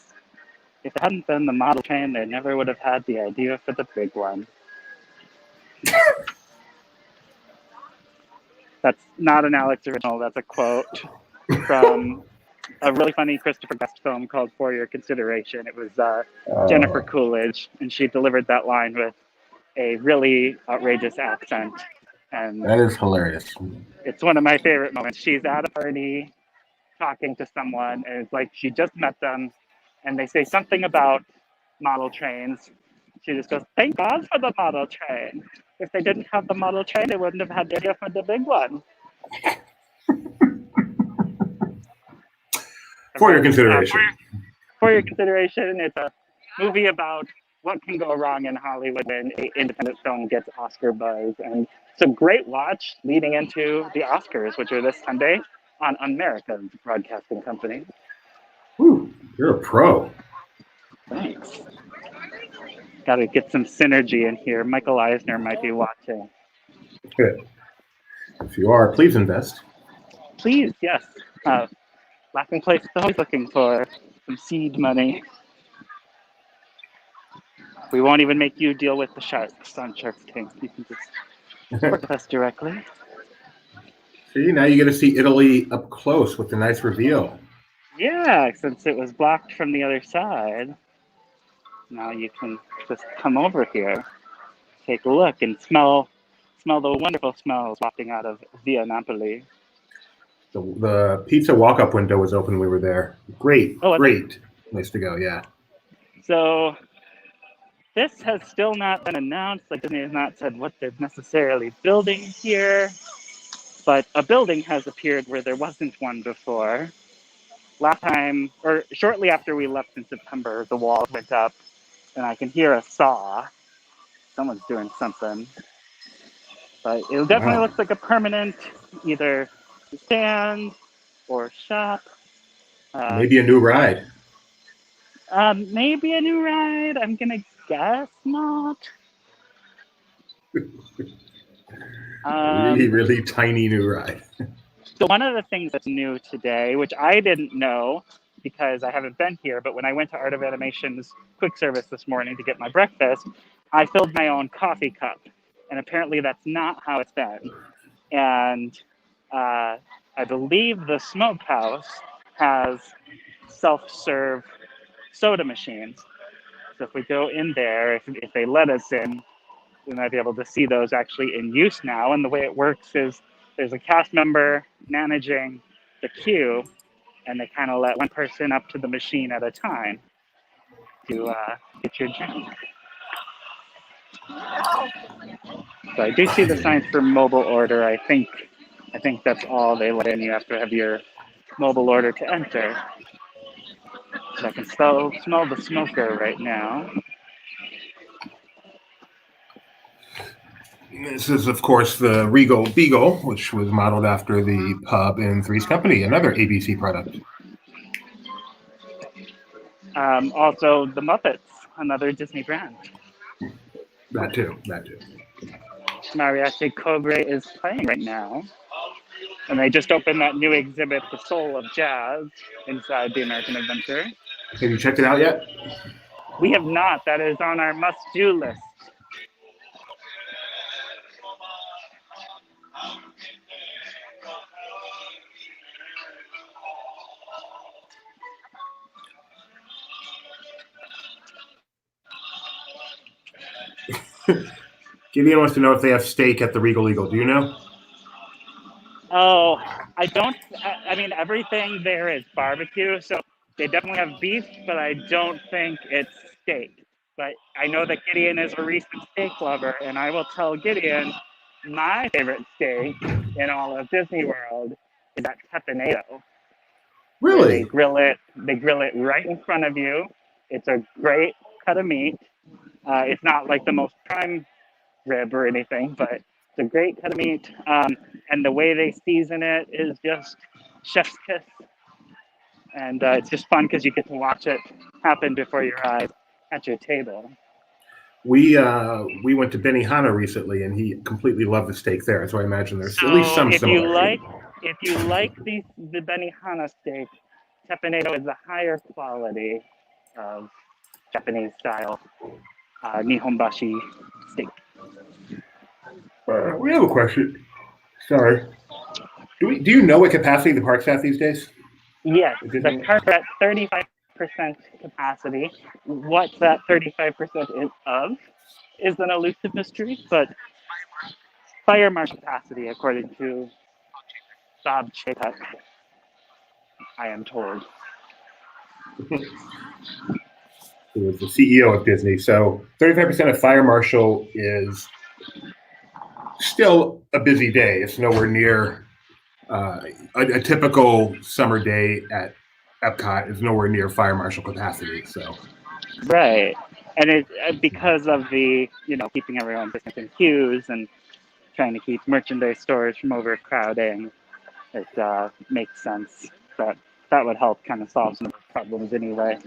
If it hadn't been the model train, they never would have had the idea for the big one. That's not an Alex original, that's a quote from a really funny Christopher Guest film called For Your Consideration. It was Jennifer Coolidge, and she delivered that line with a really outrageous accent. And that is hilarious. It's one of my favorite moments. She's at a party talking to someone, and it's like she just met them, and they say something about model trains. She just goes, "Thank God for the model train. If they didn't have the model train, they wouldn't have had the idea for the big one." For your consideration. For your consideration, it's a movie about what can go wrong in Hollywood when an independent film gets Oscar buzz. And it's a great watch leading into the Oscars, which are this Sunday on American Broadcasting Company. Ooh, you're a pro. Thanks. Got to get some synergy in here. Michael Eisner might be watching. Good. If you are, please invest. Please, yes. Laughing Place is always looking for some seed money. We won't even make you deal with the sharks on Shark Tank. You can just work with us directly. See, now you get to see Italy up close with a nice reveal. Yeah, since it was blocked from the other side, now you can just come over here, take a look, and smell the wonderful smells wafting out of Via Napoli. The pizza walk-up window was open when we were there. Great place to go, yeah. So this has still not been announced. Like, Disney has not said what they're necessarily building here, but a building has appeared where there wasn't one before. Last time, or shortly after we left in September, the walls went up, and I can hear a saw. Someone's doing something. But it definitely looks like a permanent either stand or shop. Maybe a new ride. Maybe a new ride. I'm going to guess not. Really, really tiny new ride. So one of the things that's new today, which I didn't know because I haven't been here, but when I went to Art of Animation's quick service this morning to get my breakfast, I filled my own coffee cup. And apparently that's not how it's been. And I believe the smokehouse has self-serve soda machines. So if we go in there, if they let us in, we might be able to see those actually in use now. And the way it works is there's a cast member managing the queue, and they kind of let one person up to the machine at a time to get your drink. So I do see the signs for mobile order. I think I think that's all they let in. You have to have your mobile order to enter. So I can still smell the smoker right now. This is, of course, the Regal Beagle, which was modeled after the pub in Three's Company, another ABC product. Also, the Muppets, another Disney brand. That too. Mariachi Cobre is playing right now. And they just opened that new exhibit, The Soul of Jazz, inside the American Adventure. Have you checked it out yet? We have not. That is on our must-do list. Gideon wants to know if they have steak at the Regal Eagle. Do you know? Oh, I don't. I mean, everything there is barbecue, so they definitely have beef, but I don't think it's steak. But I know that Gideon is a recent steak lover, and I will tell Gideon my favorite steak in all of Disney World is at Teppanado. Really? They grill it right in front of you. It's a great cut of meat. It's not like the most prime rib or anything, but it's a great cut of meat. And the way they season it is just chef's kiss. And it's just fun because you get to watch it happen before your eyes at your table. We went to Benihana recently, and he completely loved the steak there. So I imagine there's at least some similarity. If you like the Benihana steak, Teppanado is the higher quality of Japanese style Nihonbashi steak. We have a question. Sorry. Do you know what capacity the park's at these days? Yes, the park's at 35% capacity. What that 35% is of is an elusive mystery, but fire marshal capacity, according to Bob Chapek, I am told. Who was the CEO of Disney. So 35% of fire marshal is still a busy day. It's nowhere near a typical summer day at Epcot is nowhere near fire marshal capacity. So Right, and it because of the keeping everyone in queues and trying to keep merchandise stores from overcrowding, it makes sense that would help kind of solve some of the problems anyway.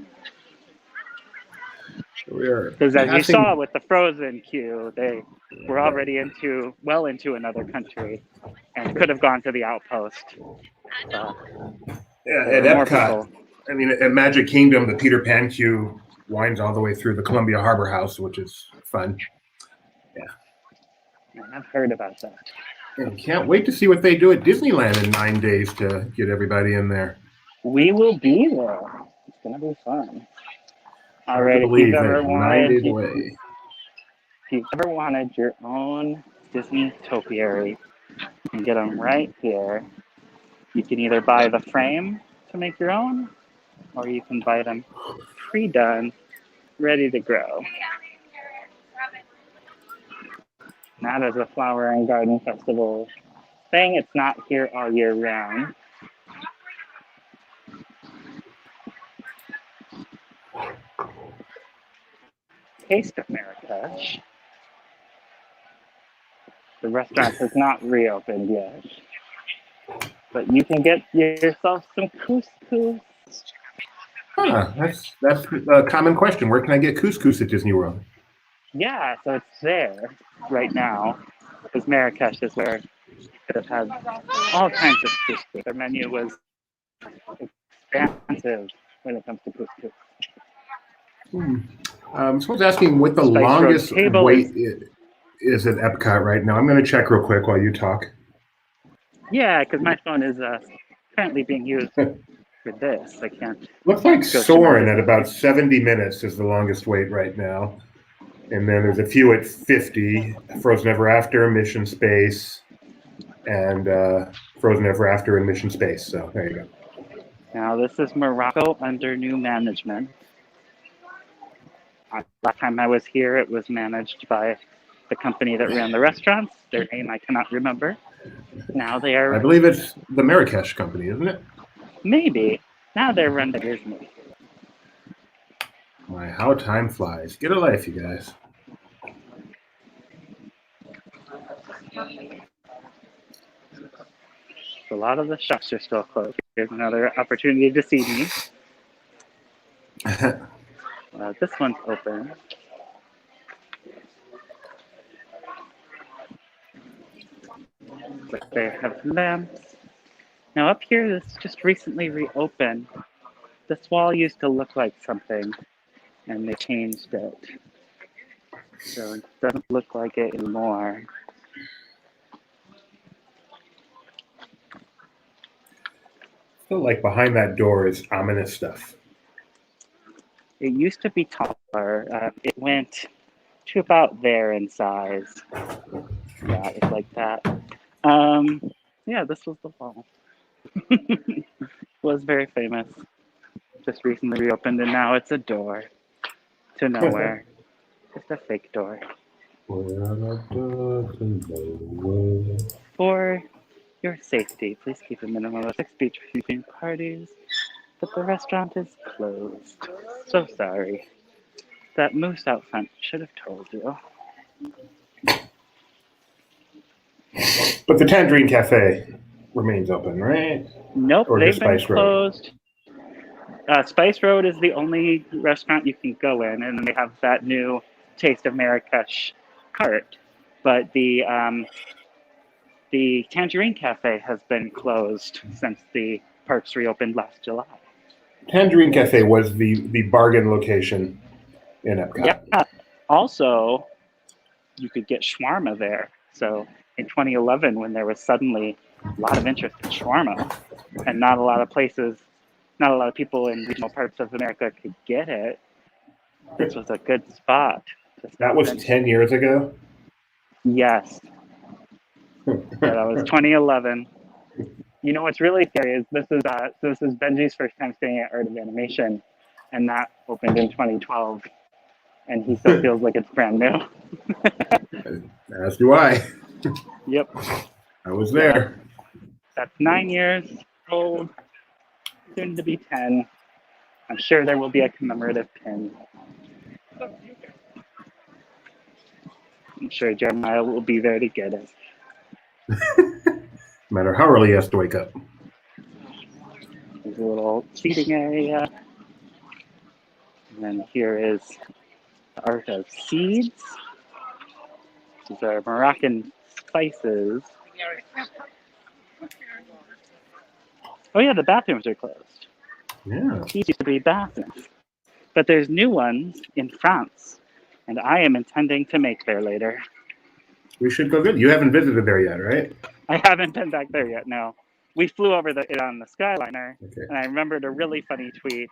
Because as you saw with the Frozen queue, they were already well into another country and could have gone to the Outpost. At Epcot, I mean, at Magic Kingdom, the Peter Pan queue winds all the way through the Columbia Harbor House, which is fun. Yeah. I've heard about that. And can't wait to see what they do at Disneyland in 9 days to get everybody in there. We will be there. It's going to be fun. All right, if you've ever wanted your own Disney topiary, you can get them right here. You can either buy the frame to make your own, or you can buy them pre-done, ready to grow. That is a Flower and Garden Festival thing. It's not here all year round. Taste of Marrakesh. The restaurant has not reopened yet, but you can get yourself some couscous. That's a common question. Where can I get couscous at Disney World? Yeah, so it's there right now, because Marrakesh is where you could have had all kinds of couscous. Their menu was expansive when it comes to couscous. Someone's asking what the longest wait is at Epcot right now. I'm going to check real quick while you talk. Yeah, because my phone is currently being used for this. I can't. Looks like Soarin' at about 70 minutes is the longest wait right now. And then there's a few at 50, Frozen Ever After, Mission Space, and Frozen Ever After and Mission Space. So there you go. Now this is Morocco under new management. Last time I was here, it was managed by the company that ran the restaurants. Their name I cannot remember. Now they I are, believe it's the Marrakesh company, isn't it? maybe, now they're run by Disney. My, how time flies. Get a life, you guys. A lot of the shops are still closed. Here's another opportunity to see me. This one's open. But they have lamps. Now up here, this just recently reopened. This wall used to look like something, and they changed it. So it doesn't look like it anymore. Feel like behind that door is ominous stuff. It used to be taller. It went to about there in size. Yeah, it was like that. Yeah, this was the wall. It was very famous. Just recently reopened, and now it's a door to nowhere. Just a fake door. For your safety, please keep a minimum of 6 feet between parties. But the restaurant is closed. So sorry. That moose out front should have told you. But the Tangerine Cafe remains open, right? Nope, Or they've just been Spice Road? closed. Spice Road is the only restaurant you can go in, and they have that new Taste of Marrakesh cart. But the Tangerine Cafe has been closed since the parks reopened last July. Tangerine Cafe was the bargain location in Epcot. Yeah. Also, you could get shawarma there. So in 2011, when there was suddenly a lot of interest in shawarma, and not a lot of people in regional parts of America could get it, this was a good spot to That stop was in. 10 years ago? Yes. Yeah, that was 2011. You know what's really scary is this is Benji's first time staying at Art of Animation, and that opened in 2012, and he still feels like it's brand new. As do I. Yep. I was there. That's 9 years old, soon to be 10. I'm sure there will be a commemorative pin. I'm sure Jeremiah will be there to get it. No matter how early he has to wake up. There's a little seating area. And then here is the Art of Seeds. These are Moroccan spices. Oh yeah, the bathrooms are closed. Yeah. These used to be bathrooms. But there's new ones in France, and I am intending to make there later. We should go visit. You haven't visited there yet, right? I haven't been back there yet, no. We flew over it on the Skyliner, Okay. and I remembered a really funny tweet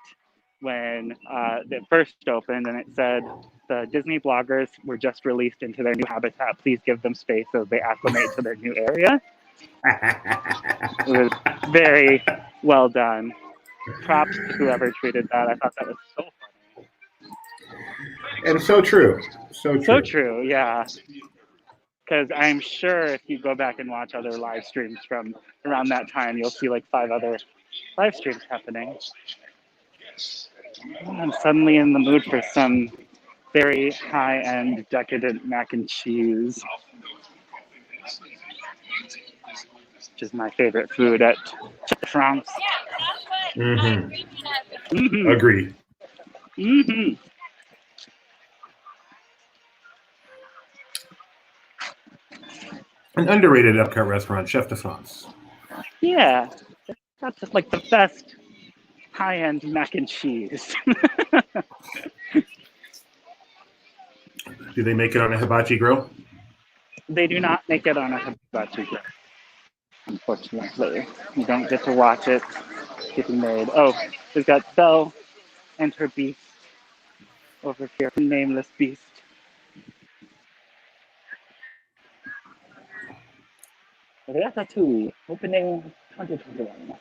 when it first opened, and it said, the Disney bloggers were just released into their new habitat. Please give them space so they acclimate to their new area. It was very well done. Props to whoever tweeted that. I thought that was so funny. And so true. So true. So true, yeah. Because I'm sure if you go back and watch other live streams from around that time, you'll see like 5 other live streams happening. I'm suddenly in the mood for some very high-end, decadent mac and cheese, which is my favorite food at France. Mm-hmm. Mm-hmm. Agree. Mm-hmm. An underrated Epcot restaurant, Chef de France. Yeah, that's just like the best high-end mac and cheese. Do they make it on a hibachi grill? They do not make it on a hibachi grill, unfortunately. You don't get to watch it getting made. Oh, we've got Belle and her beast over here, nameless beast. Ratatouille, opening 2021.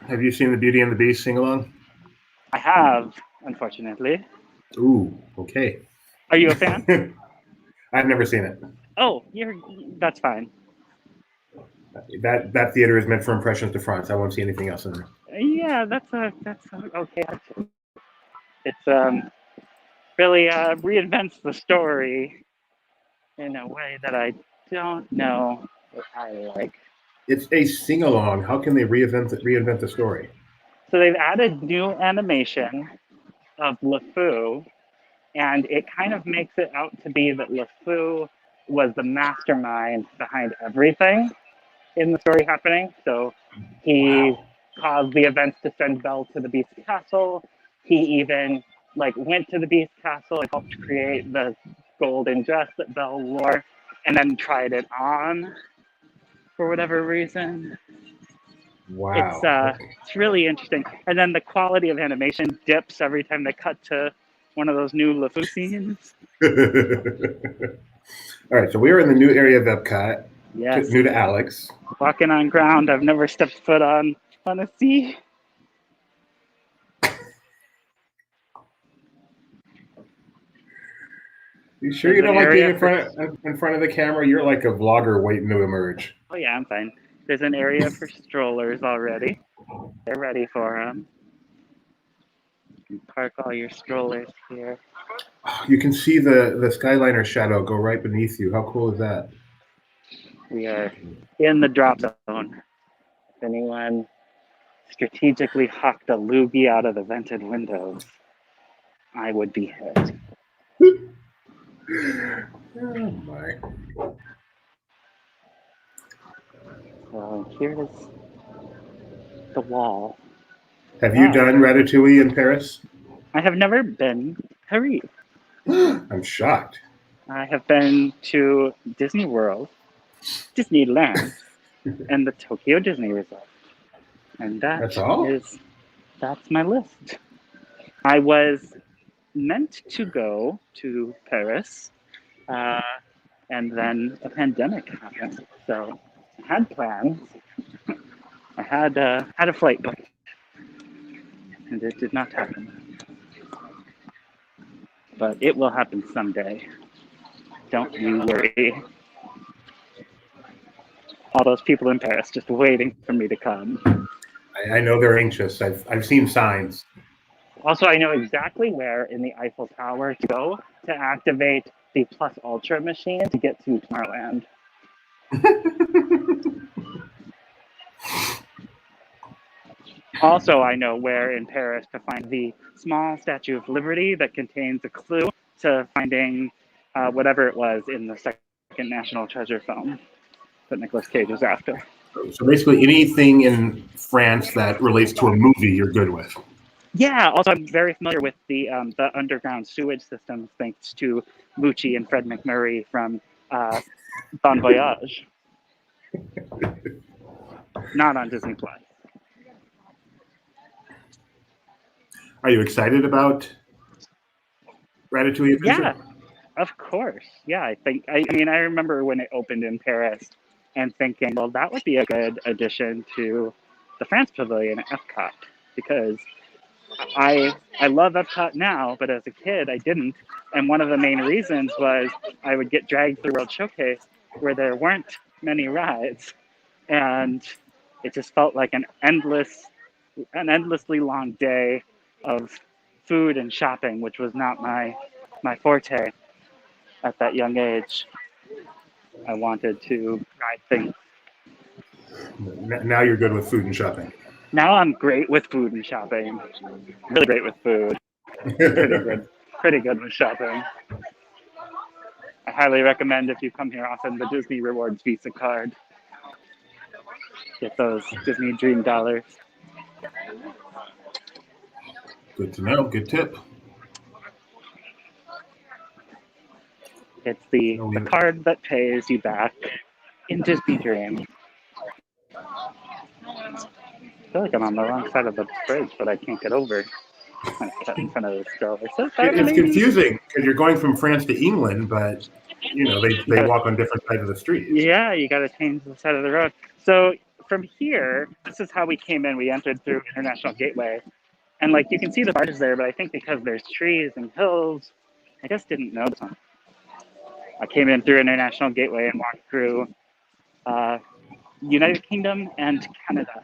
Have you seen the Beauty and the Beast sing along? I have, unfortunately. Ooh, okay. Are you a fan? I've never seen it. Oh, that's fine. That theater is meant for Impressions de France. I won't see anything else in there. Yeah, that's okay. It's really reinvents the story in a way that I don't know that I like. It's a sing along. How can they reinvent the story? So they've added new animation of LeFou, and it kind of makes it out to be that LeFou was the mastermind behind everything in the story happening. So he caused the events to send Belle to the Beast Castle. He even went to the Beast Castle and helped create the golden dress that Belle wore, and then tried it on for whatever reason. Wow. It's really interesting. And then the quality of animation dips every time they cut to one of those new LeFou scenes. All right, so we are in the new area of Epcot. Yes. New to Alex. Walking on ground I've never stepped foot on a sea. You sure you don't like being in front of the camera? You're like a vlogger waiting to emerge. Oh yeah, I'm fine. There's an area for strollers already. They're ready for them. You can park all your strollers here. You can see the Skyliner shadow go right beneath you. How cool is that? We are in the drop zone. If anyone strategically hucked a loogie out of the vented windows, I would be hit. Oh my. So here's the wall. Have you done Ratatouille in Paris? I have never been to Paris. I'm shocked. I have been to Disney World, Disneyland, and the Tokyo Disney Resort. And That's all? that's my list. I was meant to go to Paris, and then a pandemic happened. So I had plans. I had a flight booked, and it did not happen. But it will happen someday. Don't you worry. All those people in Paris just waiting for me to come. I know they're anxious. I've seen signs. Also, I know exactly where in the Eiffel Tower to go to activate the Plus Ultra machine to get to Tomorrowland. Also, I know where in Paris to find the small Statue of Liberty that contains a clue to finding whatever it was in the second National Treasure film that Nicolas Cage is after. So basically anything in France that relates to a movie you're good with. Yeah, also I'm very familiar with the underground sewage system thanks to Mucci and Fred McMurray from Bon Voyage. Not on Disney Plus. Are you excited about Ratatouille Adventure? Yeah, of course. Yeah, I mean, I remember when it opened in Paris and thinking, well, that would be a good addition to the France Pavilion at Epcot, because I love Epcot now, but as a kid, I didn't. And one of the main reasons was I would get dragged through World Showcase where there weren't many rides. And it just felt like an endlessly long day of food and shopping, which was not my forte at that young age. I wanted to ride things. Now you're good with food and shopping. Now I'm great with food and shopping. Really great with food. Pretty good with shopping. I highly recommend, if you come here often, the Disney Rewards Visa card. Get those Disney Dream dollars. Good to know. Good tip. It's the card that pays you back in Disney Dream. I feel like I'm on the wrong side of the bridge, but I can't get over. I'm cut in front of the stroller. It's confusing because you're going from France to England, but they walk on different sides of the street. Yeah, you got to change the side of the road. So from here, this is how we came in. We entered through International Gateway, and you can see the barges there, but I think because there's trees and hills, I just didn't notice them. I came in through International Gateway and walked through United Kingdom and Canada.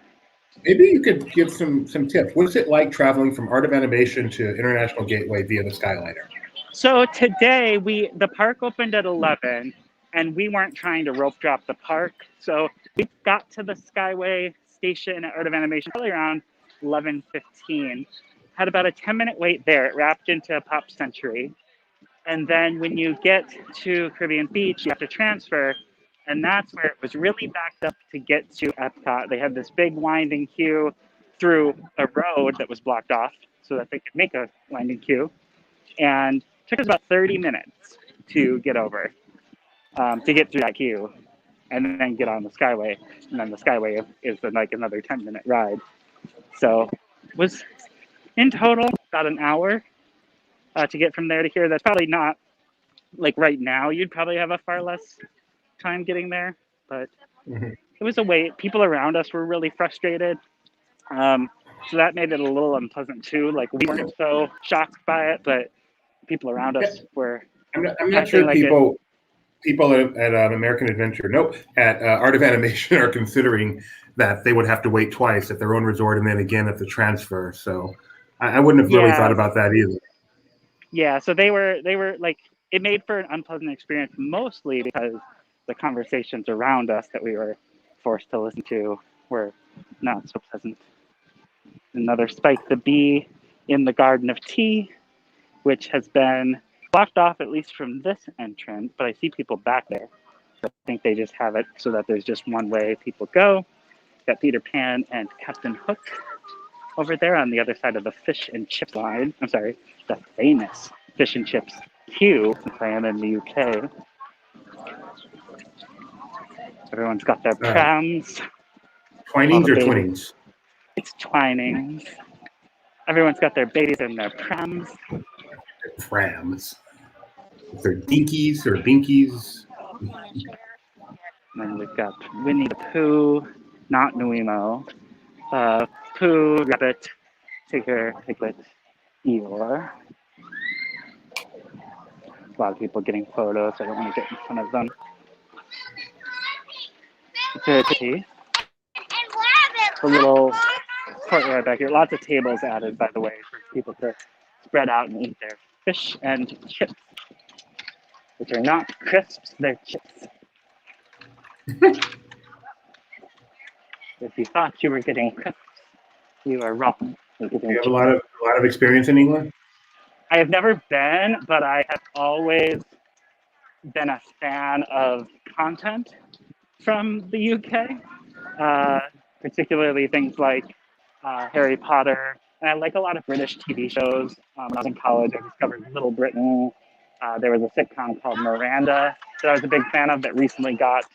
Maybe you could give some tips. What's it like traveling from Art of Animation to International Gateway via the Skyliner? So today the park opened at 11, and we weren't trying to rope drop the park. So we got to the Skyway station at Art of Animation probably around 11:15. Had about a 10-minute wait there. It wrapped into Pop Century. And then when you get to Caribbean Beach, you have to transfer. And that's where it was really backed up to get to Epcot. They had this big winding queue through a road that was blocked off so that they could make a winding queue. And it took us about 30 minutes to get over, to get through that queue, and then get on the Skyway. And then the Skyway is like another 10-minute ride. So it was in total about an hour to get from there to here. That's probably not, like right now, you'd probably have a far less time getting there, but it was a wait. People around us were really frustrated. So that made it a little unpleasant too. Like we weren't so shocked by it, but people around us were. I'm not sure like people at American Adventure, at Art of Animation are considering that they would have to wait twice at their own resort and then again at the transfer. So I wouldn't have really thought about that either. Yeah, so they were like, it made for an unpleasant experience, mostly because the conversations around us that we were forced to listen to were not so pleasant. Another Spike the Bee in the Garden of Tea, which has been blocked off at least from this entrance, but I see people back there. I think they just have it so that there's just one way people go. Got Peter Pan and Captain Hook over there on the other side of the fish and chip line. I'm sorry, the famous fish and chips queue, since I am in the UK. Everyone's got their prams. Twinings or Twinings? It's Twinings. Everyone's got their babies in their prams. Prams. If they're dinkies or binkies. And then we've got Winnie the Pooh, not Nuimo. Pooh, Rabbit, Tigger, Piglet, Eeyore. A lot of people getting photos. I don't want to get in front of them. Very pretty. A little courtyard back here. Lots of tables added, by the way, for people to spread out and eat their fish and chips, which are not crisps, they're chips. If you thought you were getting crisps, you are wrong. You have a lot of experience in England? I have never been, but I have always been a fan of content from the UK, particularly things like Harry Potter. And I like a lot of British TV shows. When I was in college, I discovered Little Britain. There was a sitcom called Miranda that I was a big fan of that recently got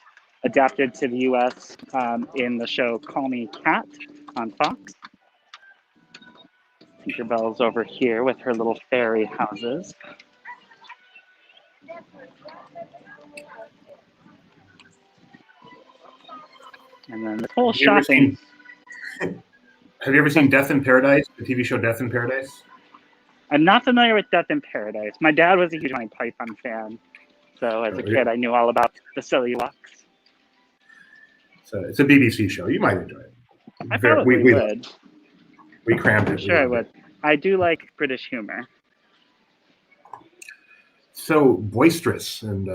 adapted to the US in the show Call Me Kat on Fox. Tinkerbell's over here with her little fairy houses. And then the whole shopping. Have you ever seen Death in Paradise, the TV show Death in Paradise? I'm not familiar with Death in Paradise. My dad was a huge Monty Python fan. So as a kid, I knew all about the silly walks. So it's a BBC show. You might enjoy it. I probably would. We crammed it. Sure, I would. I do like British humor. So boisterous and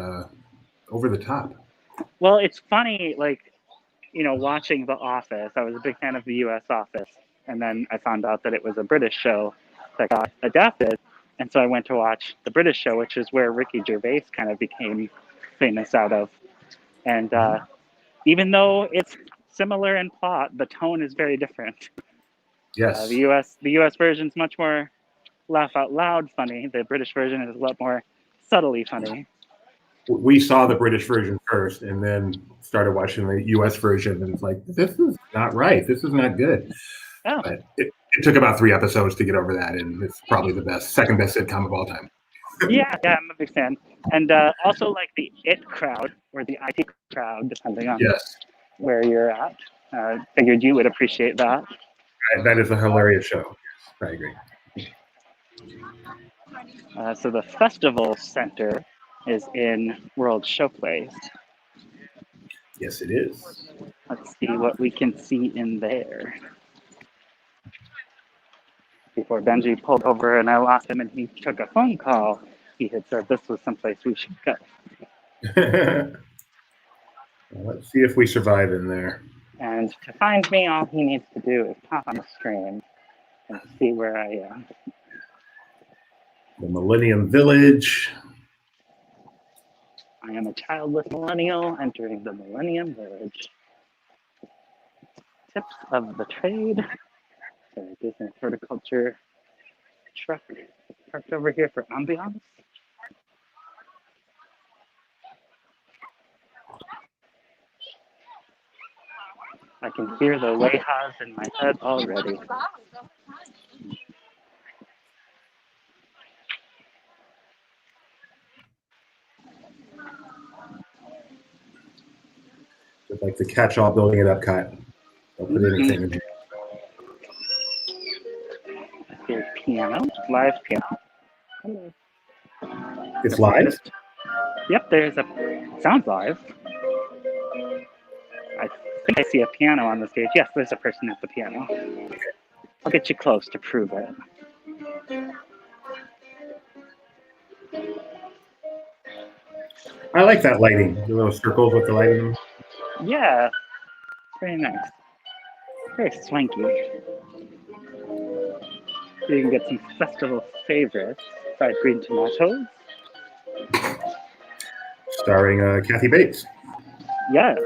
over the top. Well, it's funny, like, you know, watching The Office. I was a big fan of the US Office. And then I found out that it was a British show that got adapted. And so I went to watch the British show, which is where Ricky Gervais kind of became famous out of. And even though it's similar in plot, the tone is very different. Yes. The US version's much more laugh out loud funny. The British version is a lot more subtly funny. We saw the British version first and then started watching the US version, and it's like, this is not right. This is not good. Oh. But it took about 3 episodes to get over that, and it's probably the second best sitcom of all time. yeah, I'm a big fan. And also like the IT crowd or the IT crowd, depending on where you're at. Figured you would appreciate that. That is a hilarious show. I agree. So the festival center is in World Showplace. Yes, it is. Let's see what we can see in there. Before Benji pulled over and I lost him and he took a phone call, he had said this was someplace we should go. Let's see if we survive in there. And to find me, all he needs to do is pop on the screen and see where I am. The Millennium Village. I am a childless millennial entering the Millennium Village. Tips of the trade. There is a horticulture truck parked over here for ambiance. I can hear the wayhas in my head already. Just like the catch-all building at Epcot. Don't put anything in here. I hear piano, live piano. Hello. It's live? Yep, sounds live. I think I see a piano on the stage. Yes, there's a person at the piano. I'll get you close to prove it. I like that lighting. The little circles with the lighting. Yeah, very nice. Very swanky. You can get some festival favorites. Fried green tomatoes. Starring Kathy Bates. Yes.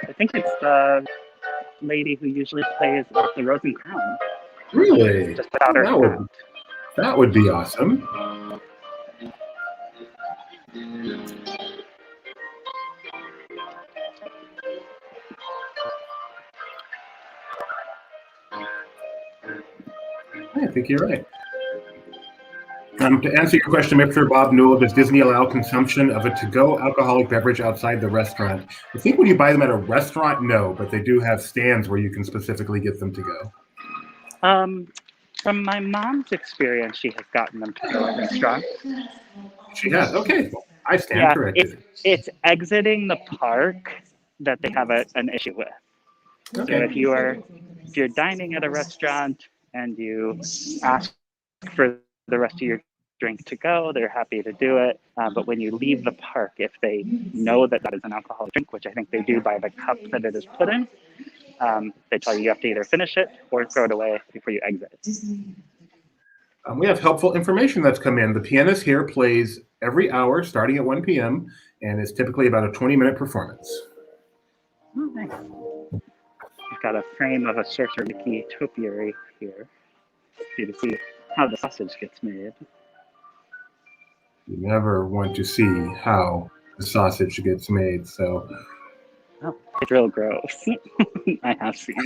I think it's the lady who usually plays the Rose and Crown. Really? Just without her hat. That would be awesome. I think you're right. To answer your question, Mr. Bob Newell, does Disney allow consumption of a to-go alcoholic beverage outside the restaurant? I think when you buy them at a restaurant, no, but they do have stands where you can specifically get them to go. From my mom's experience, she has gotten them to go at restaurants. She has. Okay, I stand corrected. It's exiting the park that they have an issue with. Okay. So if you're dining at a restaurant and you ask for the rest of your drink to go, they're happy to do it. But when you leave the park, if they know that is an alcoholic drink, which I think they do by the cup that it is put in, they tell you have to either finish it or throw it away before you exit. We have helpful information that's come in. The pianist here plays every hour starting at 1 p.m. and it's typically about a 20-minute performance. Oh, nice. I've got a frame of a Sorcerer Mickey topiary here for you to see how the sausage gets made. You never want to see how the sausage gets made, so... Oh, it's real gross. I have seen.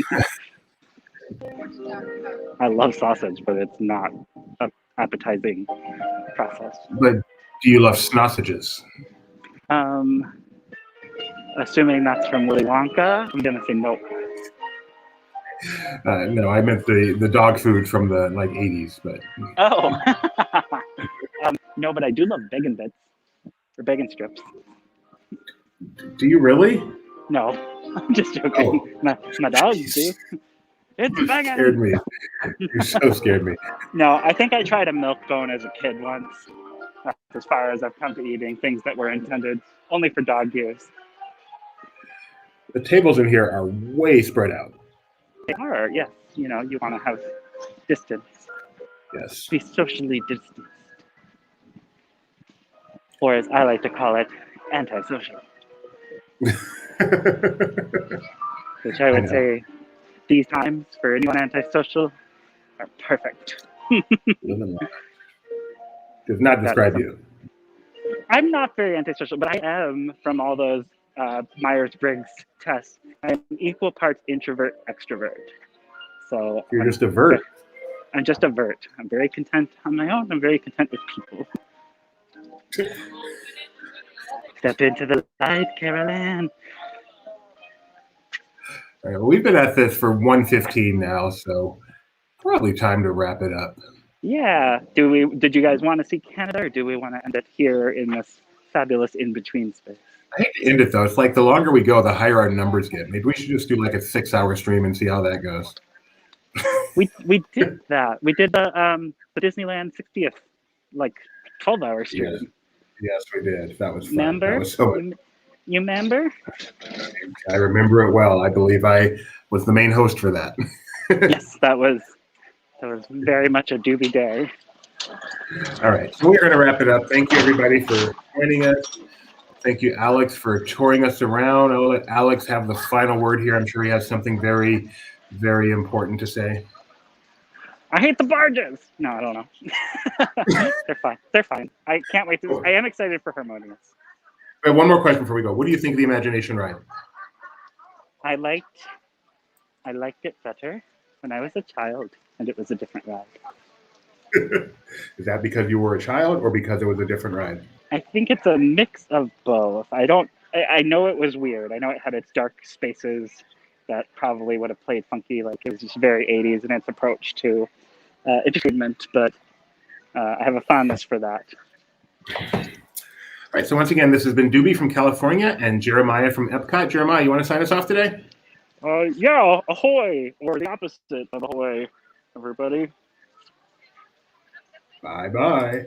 I love sausage, but it's not an appetizing process. But do you love sausages? Assuming that's from Willy Wonka, I'm gonna say nope. No, I meant the dog food from the 80s, but... Oh! No, but I do love bacon bits, or bacon strips. Do you really? No, I'm just joking. Oh. My dogs do. It's bacon! You scared me. You so scared me. No, I think I tried a milk bone as a kid once. That's as far as I've come to eating things that were intended only for dog use. The tables in here are way spread out. They are, yes. You know, you want to have distance. Yes. Be socially distanced. Or as I like to call it, antisocial. Which I would say these times for anyone antisocial are perfect. Does not describe you. I'm not very antisocial, but I am from all those Myers-Briggs tests. I'm equal parts introvert, extrovert. So you're just a vert. I'm just a vert. I'm very content on my own. I'm very content with people. Step into the light, Carol Ann. All right, well, we've been at this for 1:15 now, so probably time to wrap it up. Yeah. Did you guys want to see Canada, or do we want to end it here in this fabulous in-between space? I hate to end it though. It's like the longer we go, the higher our numbers get. Maybe we should just do like a 6-hour stream and see how that goes. We did that. We did the Disneyland 60th, like 12-hour stream. Yes, we did. That was fun. Remember? That was so You remember? I remember it well. I believe I was the main host for that. Yes, that was very much a doobie day. All right, so we're going to wrap it up. Thank you, everybody, for joining us. Thank you, Alex, for touring us around. I'll let Alex have the final word here. I'm sure he has something very, very important to say. I hate the barges. No, I don't know. They're fine. They're fine. I can't wait to. I am excited for Harmonious. All right, one more question before we go. What do you think of the Imagination ride? I liked it better when I was a child, and it was a different ride. Is that because you were a child or because it was a different ride? I think it's a mix of both. I know it was weird. I know it had its dark spaces that probably would have played funky. Like, it was just very 80s in its approach to entertainment, but I have a fondness for that. All right, so once again, this has been Doobie from California and Jeremiah from Epcot. Jeremiah, you want to sign us off today? Yeah, ahoy, or the opposite of ahoy, everybody. Bye-bye.